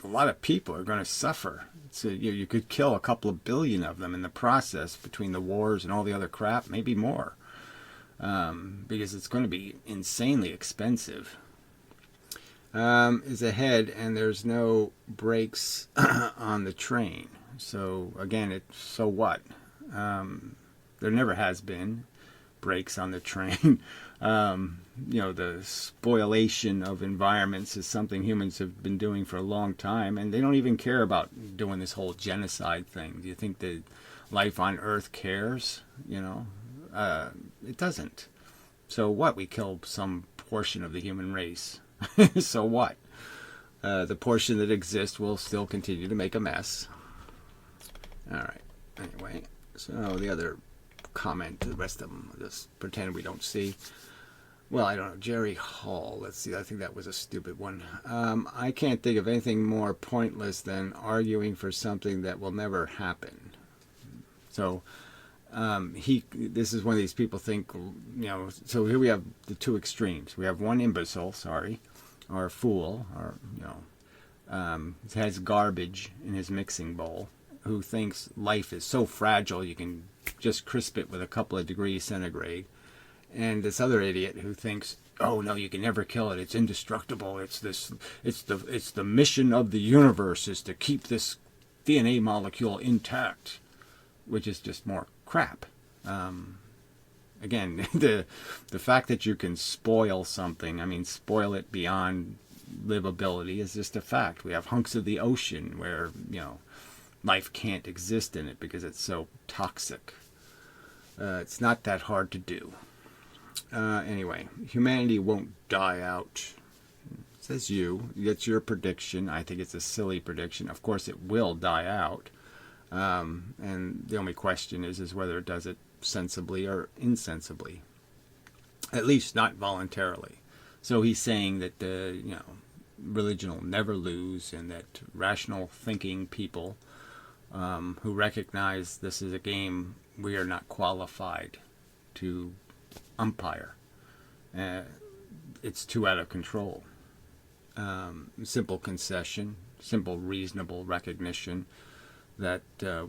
a lot of people are going to suffer. So you could kill a couple of billion of them in the process, between the wars and all the other crap, maybe more, because it's going to be insanely expensive. Is ahead, and there's no brakes on the train. So again, so what? There never has been brakes on the train. The spoliation of environments is something humans have been doing for a long time, and they don't even care about doing this whole genocide thing. Do you think that life on Earth cares? It doesn't. So what? We kill some portion of the human race. So what? The portion that exists will still continue to make a mess. All right. Anyway, so the other comment, the rest of them, just pretend we don't see. Well, I don't know. Jerry Hall. Let's see. I think that was a stupid one. I can't think of anything more pointless than arguing for something that will never happen. So this is one of these people think, so here we have the two extremes. We have one imbecile, or a fool, or, has garbage in his mixing bowl, who thinks life is so fragile you can just crisp it with a couple of degrees centigrade. And this other idiot who thinks, oh no, you can never kill it. It's indestructible. It's the mission of the universe is to keep this DNA molecule intact, which is just more crap. Again, the fact that you can spoil something, spoil it beyond livability, is just a fact. We have hunks of the ocean where, life can't exist in it because it's so toxic. It's not that hard to do. Anyway, humanity won't die out. Says you. That's your prediction. I think it's a silly prediction. Of course it will die out. And the only question is whether it does it sensibly or insensibly. At least not voluntarily. So he's saying that religion will never lose, and that rational thinking people who recognize this is a game we are not qualified to umpire. It's too out of control. Simple concession, simple reasonable recognition that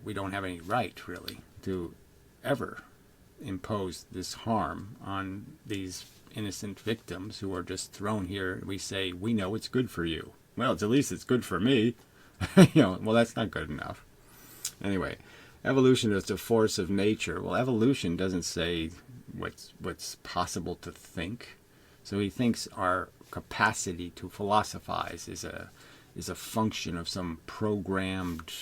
we don't have any right, really, to ever impose this harm on these innocent victims who are just thrown here. We say, we know it's good for you. Well, at least it's good for me. Well, that's not good enough. Anyway, evolution is a force of nature. Well, evolution doesn't say what's possible to think. So he thinks our capacity to philosophize is a function of some programmed,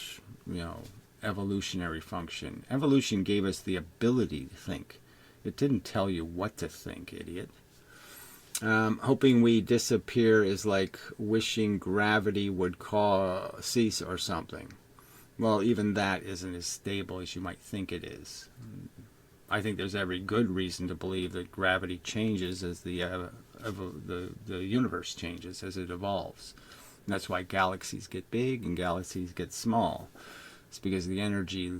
evolutionary function. Evolution gave us the ability to think. It didn't tell you what to think, idiot. Hoping we disappear is like wishing gravity would cease or something. Well, even that isn't as stable as you might think it is. I think there's every good reason to believe that gravity changes as the universe changes, as it evolves. And that's why galaxies get big and galaxies get small. It's because the energy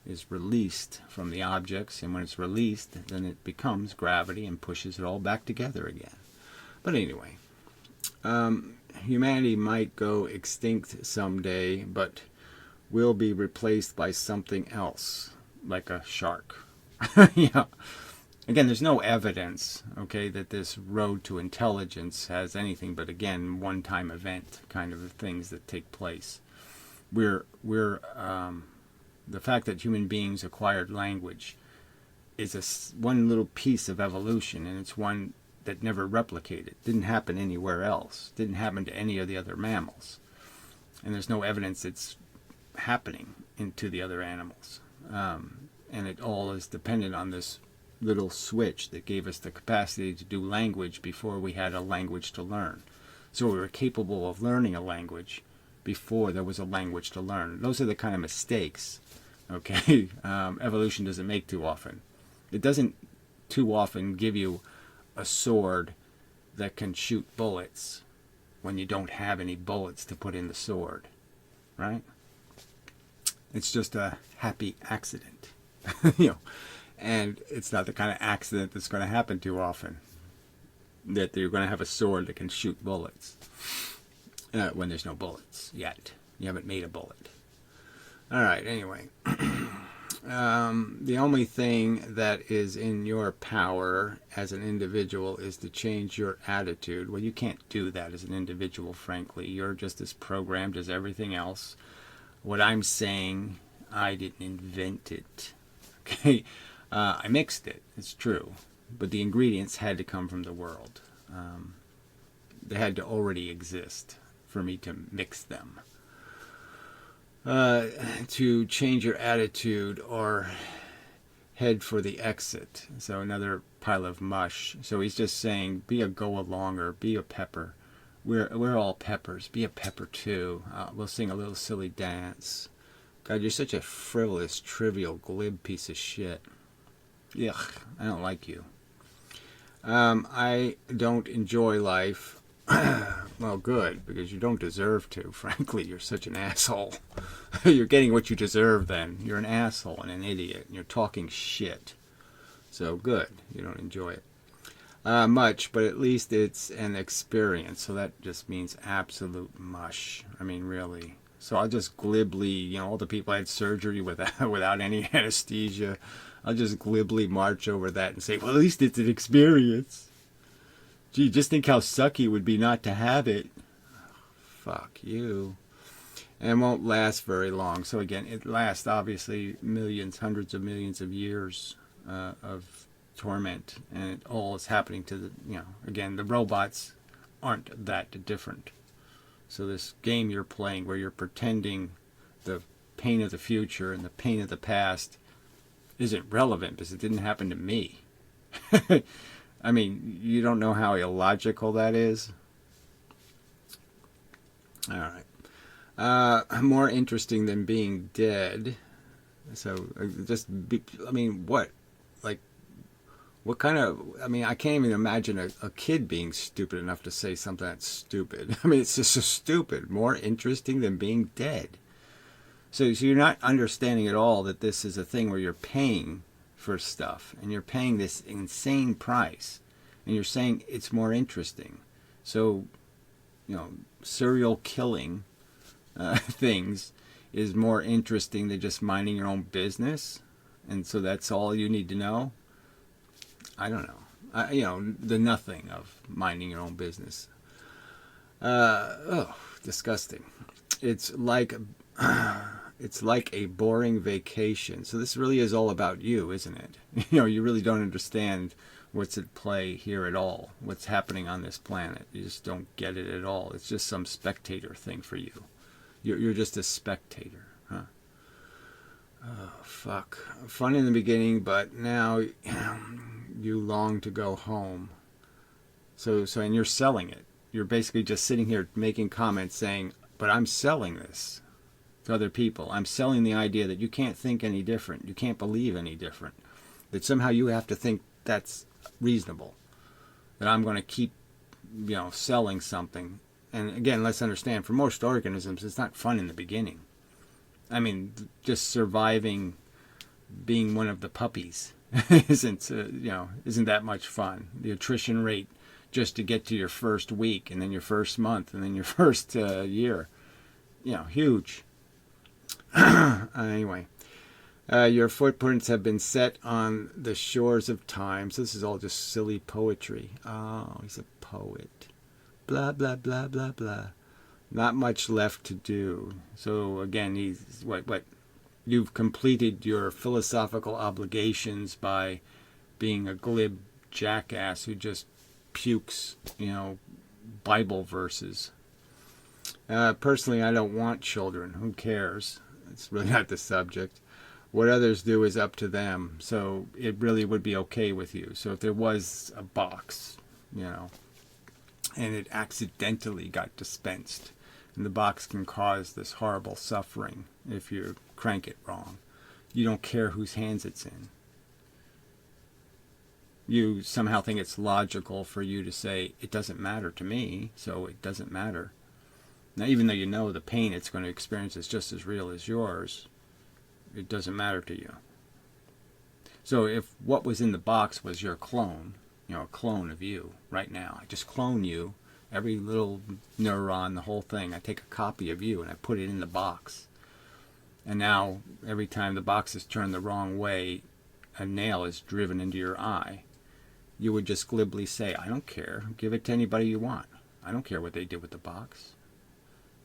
is released from the objects, and when it's released, then it becomes gravity and pushes it all back together again. But anyway, humanity might go extinct someday, but will be replaced by something else, like a shark. Yeah. Again, there's no evidence, okay, that this road to intelligence has anything but, again, one-time event kind of things that take place. The fact that human beings acquired language is one little piece of evolution, and it's one that never replicated. Didn't happen anywhere else. Didn't happen to any of the other mammals. And there's no evidence it's happening into the other animals. And it all is dependent on this little switch that gave us the capacity to do language before we had a language to learn. So we were capable of learning a language before there was a language to learn. Those are the kind of mistakes, okay, evolution doesn't make too often. It doesn't too often give you a sword that can shoot bullets when you don't have any bullets to put in the sword, right? It's just a happy accident, you know. And it's not the kind of accident that's going to happen too often, that you're going to have a sword that can shoot bullets when there's no bullets yet. You haven't made a bullet. All right, anyway. The only thing that is in your power as an individual is to change your attitude. Well, you can't do that as an individual, frankly. You're just as programmed as everything else. What I'm saying, I didn't invent it. Okay? I mixed it, it's true, but the ingredients had to come from the world. They had to already exist for me to mix them. To change your attitude or head for the exit. So another pile of mush. So he's just saying, be a go-alonger, be a pepper. We're all peppers. Be a pepper too. We'll sing a little silly dance. God, you're such a frivolous, trivial, glib piece of shit. Yuck, I don't like you. I don't enjoy life. Well, good, because you don't deserve to. Frankly, you're such an asshole. You're getting what you deserve then. You're an asshole and an idiot, and you're talking shit. So good, you don't enjoy it. Much, but at least it's an experience. So that just means absolute mush. I mean, really. So I'll just glibly, you know, all the people had surgery without any anesthesia. I'll just glibly march over that and say, well, at least it's an experience. Gee, just think how sucky it would be not to have it. Fuck you. And it won't last very long. So again, it lasts obviously millions, hundreds of millions of years of torment. And it all is happening to the, you know, again, the robots aren't that different. So this game you're playing where you're pretending the pain of the future and the pain of the past isn't relevant because it didn't happen to me. I mean, you don't know how illogical that is. All right. More interesting than being dead. So I mean, what? Like, what kind of, I mean, I can't even imagine a kid being stupid enough to say something that's stupid. I mean, it's just so stupid. More interesting than being dead. So you're not understanding at all that this is a thing where you're paying for stuff and you're paying this insane price and you're saying it's more interesting. So, you know, serial killing things is more interesting than just minding your own business. And so that's all you need to know. I don't know. You know, the nothing of minding your own business. Disgusting. It's like a boring vacation. So this really is all about you, isn't it? You know, you really don't understand what's at play here at all. What's happening on this planet. You just don't get it at all. It's just some spectator thing for you. You're just a spectator, huh? Oh, fuck. Fun in the beginning, but now you long to go home. So and you're selling it. You're basically just sitting here making comments saying, but I'm selling this to other people. I'm selling the idea that you can't think any different. You can't believe any different. That somehow you have to think that's reasonable. That I'm going to keep, you know, selling something. And again, let's understand, for most organisms, it's not fun in the beginning. I mean, just surviving being one of the puppies isn't that much fun. The attrition rate just to get to your first week, and then your first month, and then your first year, huge. Anyway, your footprints have been set on the shores of time. So this is all just silly poetry. Oh, he's a poet. Blah, blah, blah, blah, blah. Not much left to do. So again, he's what you've completed your philosophical obligations by being a glib jackass who just pukes, Bible verses. Personally, I don't want children. Who cares? It's really not the subject. What others do is up to them. So it really would be okay with you. So if there was a box, and it accidentally got dispensed, and the box can cause this horrible suffering if you crank it wrong, you don't care whose hands it's in. You somehow think it's logical for you to say, it doesn't matter to me, so it doesn't matter. Now, even though you know the pain it's going to experience is just as real as yours, it doesn't matter to you. So if what was in the box was your clone, a clone of you right now, I just clone you, every little neuron, the whole thing, I take a copy of you and I put it in the box. And now, every time the box is turned the wrong way, a nail is driven into your eye. You would just glibly say, I don't care. Give it to anybody you want. I don't care what they did with the box.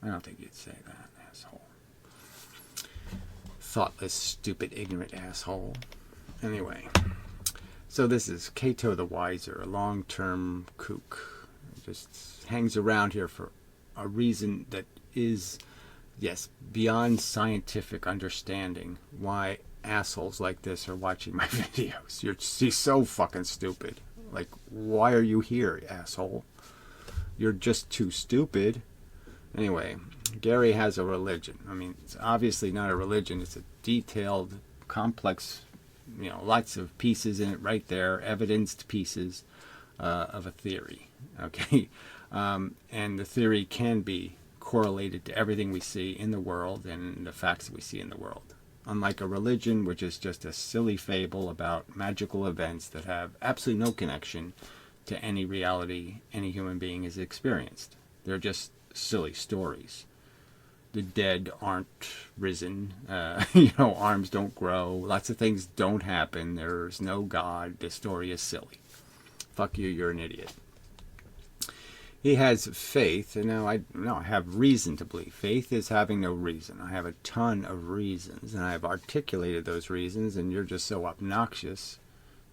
I don't think you'd say that, asshole. Thoughtless, stupid, ignorant asshole. Anyway, so this is Cato the Wiser, a long-term kook. Just hangs around here for a reason that is, yes, beyond scientific understanding why assholes like this are watching my videos. He's so fucking stupid. Like, why are you here, asshole? You're just too stupid. Anyway, Gary has a religion. I mean, it's obviously not a religion. It's a detailed, complex, lots of pieces in it right there, evidenced pieces of a theory. Okay? And the theory can be correlated to everything we see in the world and the facts that we see in the world. Unlike a religion, which is just a silly fable about magical events that have absolutely no connection to any reality any human being has experienced. They're just silly stories. The dead aren't risen. Arms don't grow. Lots of things don't happen. There's no God. The story is silly. Fuck you, you're an idiot. He has faith, and now I have reason to believe. Faith is having no reason. I have a ton of reasons, and I have articulated those reasons, and you're just so obnoxious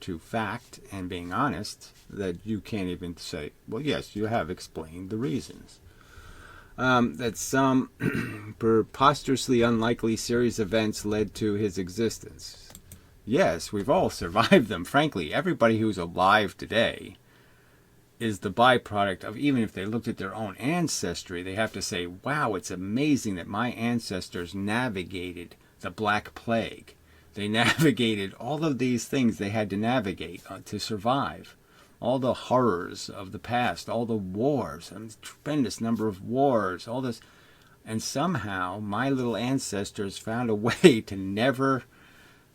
to fact and being honest that you can't even say, well, yes, you have explained the reasons. That some preposterously unlikely series of events led to his existence. Yes, we've all survived them. Frankly, everybody who's alive today is the byproduct of, even if they looked at their own ancestry, they have to say, wow, it's amazing that my ancestors navigated the Black Plague. They navigated all of these things they had to navigate to survive. All the horrors of the past, all the wars, a tremendous number of wars, all this. And somehow my little ancestors found a way to never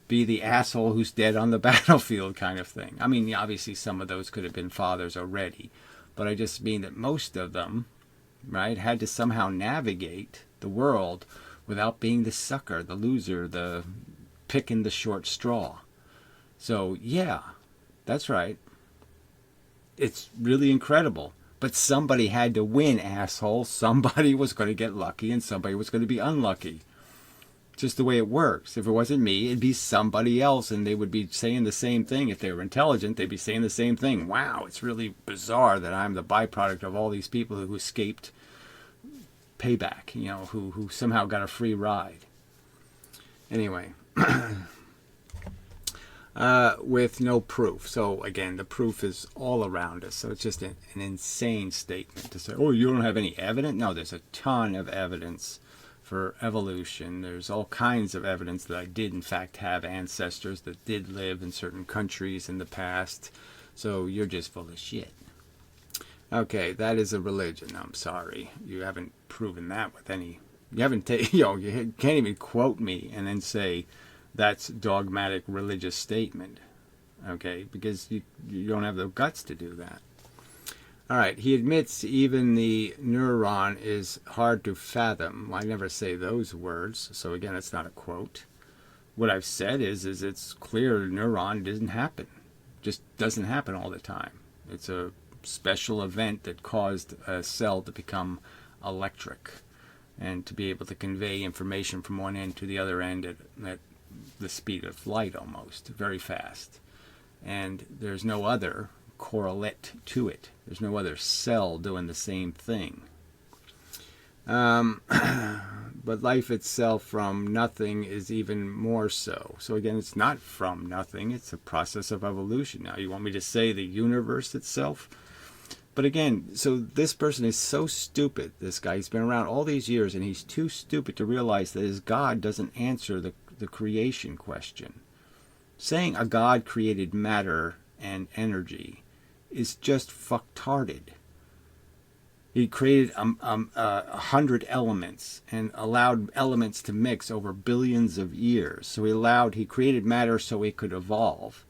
be the asshole who's dead on the battlefield kind of thing. I mean, obviously some of those could have been fathers already, but I just mean that most of them, right, had to somehow navigate the world without being the sucker, the loser, the picking the short straw. So, yeah, that's right. It's really incredible. But somebody had to win, asshole. Somebody was going to get lucky and somebody was going to be unlucky. Just the way it works. If it wasn't me, it'd be somebody else, and they would be saying the same thing. If they were intelligent, they'd be saying the same thing. Wow, it's really bizarre that I'm the byproduct of all these people who escaped payback, who somehow got a free ride. Anyway, with no proof. So again, the proof is all around us. So it's just an insane statement to say, oh, you don't have any evidence? No, there's a ton of evidence for evolution. There's all kinds of evidence that I did in fact have ancestors that did live in certain countries in the past. So you're just full of shit. Okay, that is a religion. I'm sorry. You haven't proven that with any You haven't you can't even quote me and then say that's dogmatic religious statement, okay? Because you don't have the guts to do that. All right, he admits even the neuron is hard to fathom. I never say those words, so again, it's not a quote. What I've said is it's clear a neuron doesn't happen. Just doesn't happen all the time. It's a special event that caused a cell to become electric and to be able to convey information from one end to the other end at the speed of light almost, very fast. And there's no other correlate to it. There's no other cell doing the same thing. But life itself from nothing is even more so. So again, it's not from nothing. It's a process of evolution. Now, you want me to say the universe itself? But again, so this person is so stupid, this guy. He's been around all these years, and he's too stupid to realize that his God doesn't answer the creation question. Saying a God created matter and energy is just fucktarded. He created 100 elements and allowed elements to mix over billions of years. So he created matter so it could evolve.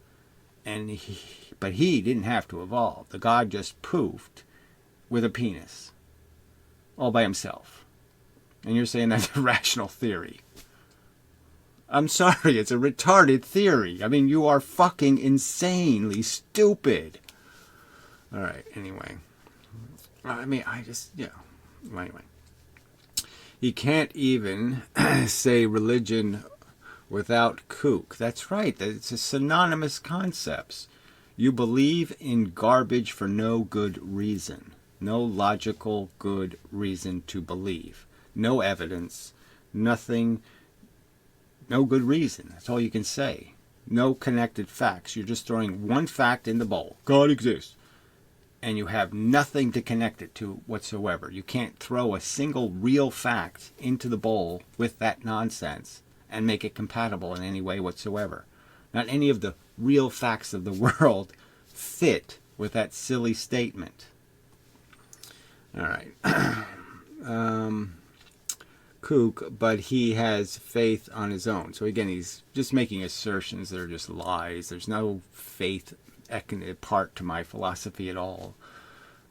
But he didn't have to evolve. The God just poofed with a penis all by himself. And you're saying that's a rational theory. I'm sorry, it's a retarded theory. I mean, you are fucking insanely stupid. All right, anyway. Anyway. He can't even say religion without kook. That's right. It's a synonymous concepts. You believe in garbage for no good reason. No logical good reason to believe. No evidence. Nothing. No good reason. That's all you can say. No connected facts. You're just throwing one fact in the bowl. God exists. And you have nothing to connect it to whatsoever. You can't throw a single real fact into the bowl with that nonsense and make it compatible in any way whatsoever. Not any of the real facts of the world fit with that silly statement. All right. Kook, but he has faith on his own. So again, he's just making assertions that are just lies. There's no faith part to my philosophy at all.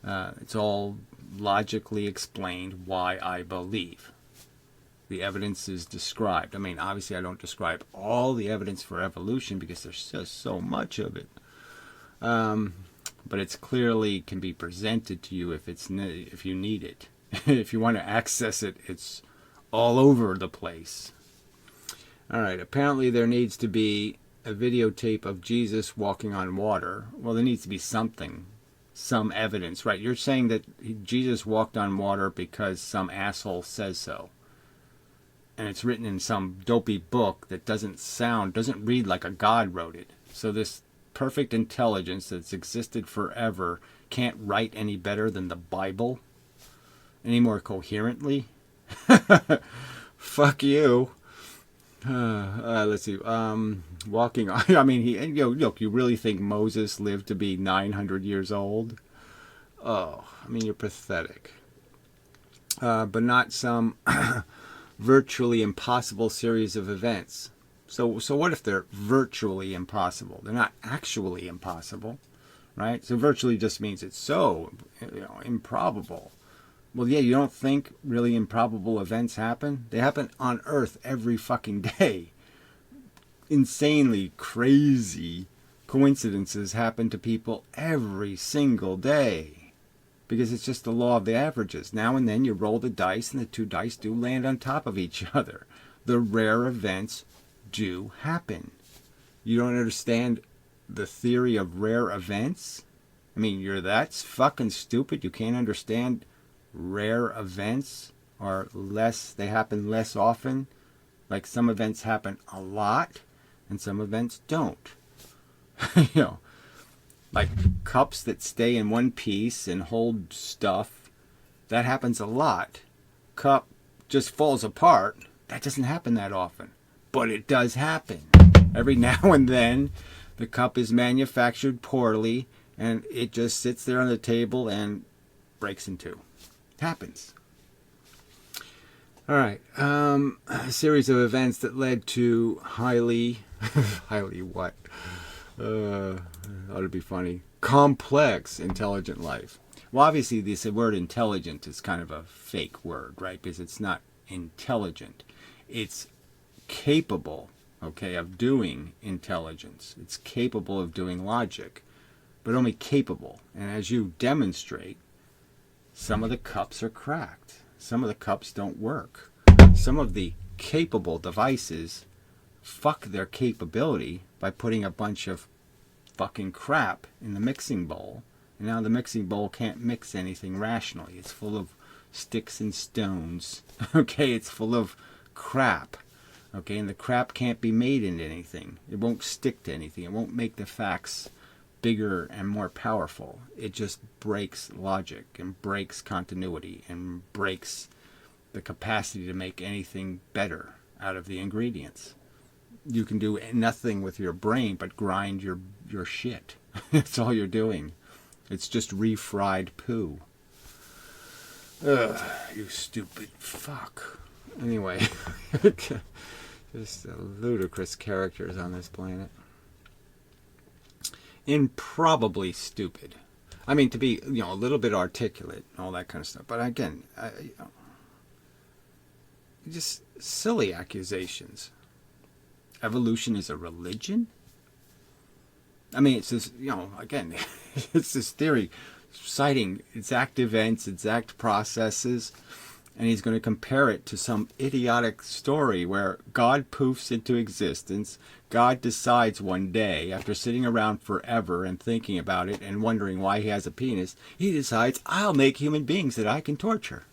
It's all logically explained why I believe. The evidence is described. I mean, obviously I don't describe all the evidence for evolution because there's just so much of it. But it's clearly can be presented to you if you need it. If you want to access it, it's all over the place. All right, apparently there needs to be a videotape of Jesus walking on water. Well, there needs to be something, some evidence, right? You're saying that Jesus walked on water because some asshole says so. And it's written in some dopey book that doesn't read like a God wrote it. So this perfect intelligence that's existed forever can't write any better than the Bible, any more coherently. Fuck you. Let's see. Walking on. I mean, look. You really think Moses lived to be 900 years old? Oh, I mean, you're pathetic. But not some virtually impossible series of events. So what if they're virtually impossible? They're not actually impossible, right? So virtually just means it's so improbable. Well, yeah, you don't think really improbable events happen? They happen on Earth every fucking day. Insanely crazy coincidences happen to people every single day. Because it's just the law of the averages. Now and then you roll the dice and the two dice do land on top of each other. The rare events do happen. You don't understand the theory of rare events? I mean, that's fucking stupid. You can't understand rare events are they happen less often. Like some events happen a lot and some events don't. Like cups that stay in one piece and hold stuff, that happens a lot. Cup just falls apart, that doesn't happen that often, but it does happen. Every now and then the cup is manufactured poorly and it just sits there on the table and breaks in two. Happens. All right. A series of events that led to highly, highly what? Ought to be funny. Complex intelligent life. Well, obviously, this word intelligent is kind of a fake word, right? Because it's not intelligent. It's capable, okay, of doing intelligence. It's capable of doing logic, but only capable. And as you demonstrate, some of the cups are cracked. Some of the cups don't work. Some of the capable devices fuck their capability by putting a bunch of fucking crap in the mixing bowl. And now the mixing bowl can't mix anything rationally. It's full of sticks and stones. Okay, it's full of crap. Okay, and the crap can't be made into anything. It won't stick to anything. It won't make the facts bigger and more powerful. It just breaks logic and breaks continuity and breaks the capacity to make anything better out of the ingredients. You can do nothing with your brain but grind your shit. That's all you're doing. It's just refried poo. Ugh, you stupid fuck. Anyway, just ludicrous characters on this planet. Improbably stupid. I mean, to be, a little bit articulate and all that kind of stuff. But again, just silly accusations. Evolution is a religion? I mean, it's this, again, it's this theory citing exact events, exact processes, and he's going to compare it to some idiotic story where God poofs into existence. God decides one day, after sitting around forever and thinking about it and wondering why he has a penis, he decides, I'll make human beings that I can torture.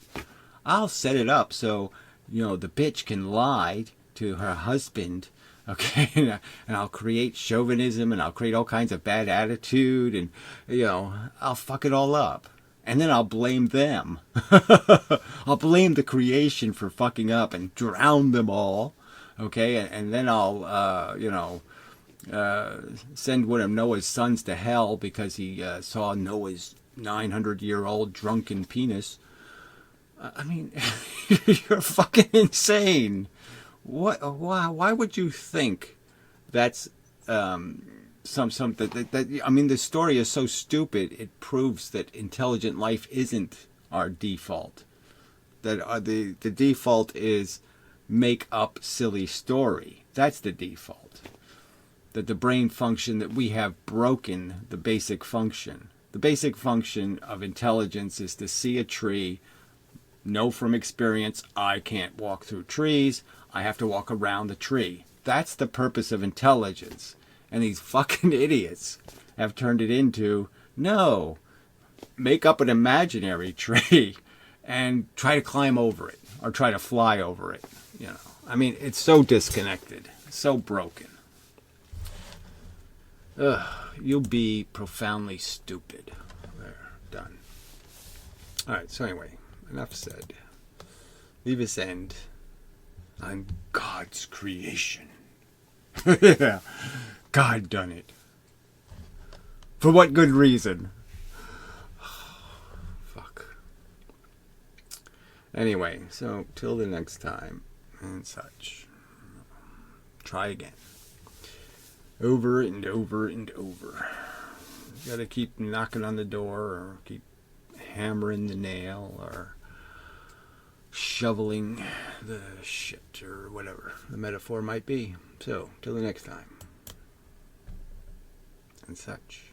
I'll set it up so, the bitch can lie to her husband, okay, and I'll create chauvinism and I'll create all kinds of bad attitude and, I'll fuck it all up. And then I'll blame them. I'll blame the creation for fucking up and drown them all. Okay, and then I'll, send one of Noah's sons to hell because he saw Noah's 900-year-old drunken penis. I mean, you're fucking insane. What? Why would you think that's I mean, the story is so stupid. It proves that intelligent life isn't our default. That the default is make up silly story. That's the default. That the brain function, that we have broken the basic function. The basic function of intelligence is to see a tree, know from experience, I can't walk through trees, I have to walk around the tree. That's the purpose of intelligence. And these fucking idiots have turned it into, no, make up an imaginary tree and try to climb over it or try to fly over it. I mean, it's so disconnected, so broken. Ugh, you'll be profoundly stupid. There, done. All right, so anyway, enough said. Leave us end. I'm God's creation. Yeah. God done it. For what good reason? Fuck. Anyway, so till the next time and such. Try again. Over and over and over. You gotta keep knocking on the door or keep hammering the nail or shoveling the shit or whatever the metaphor might be. So, till the next time. And such.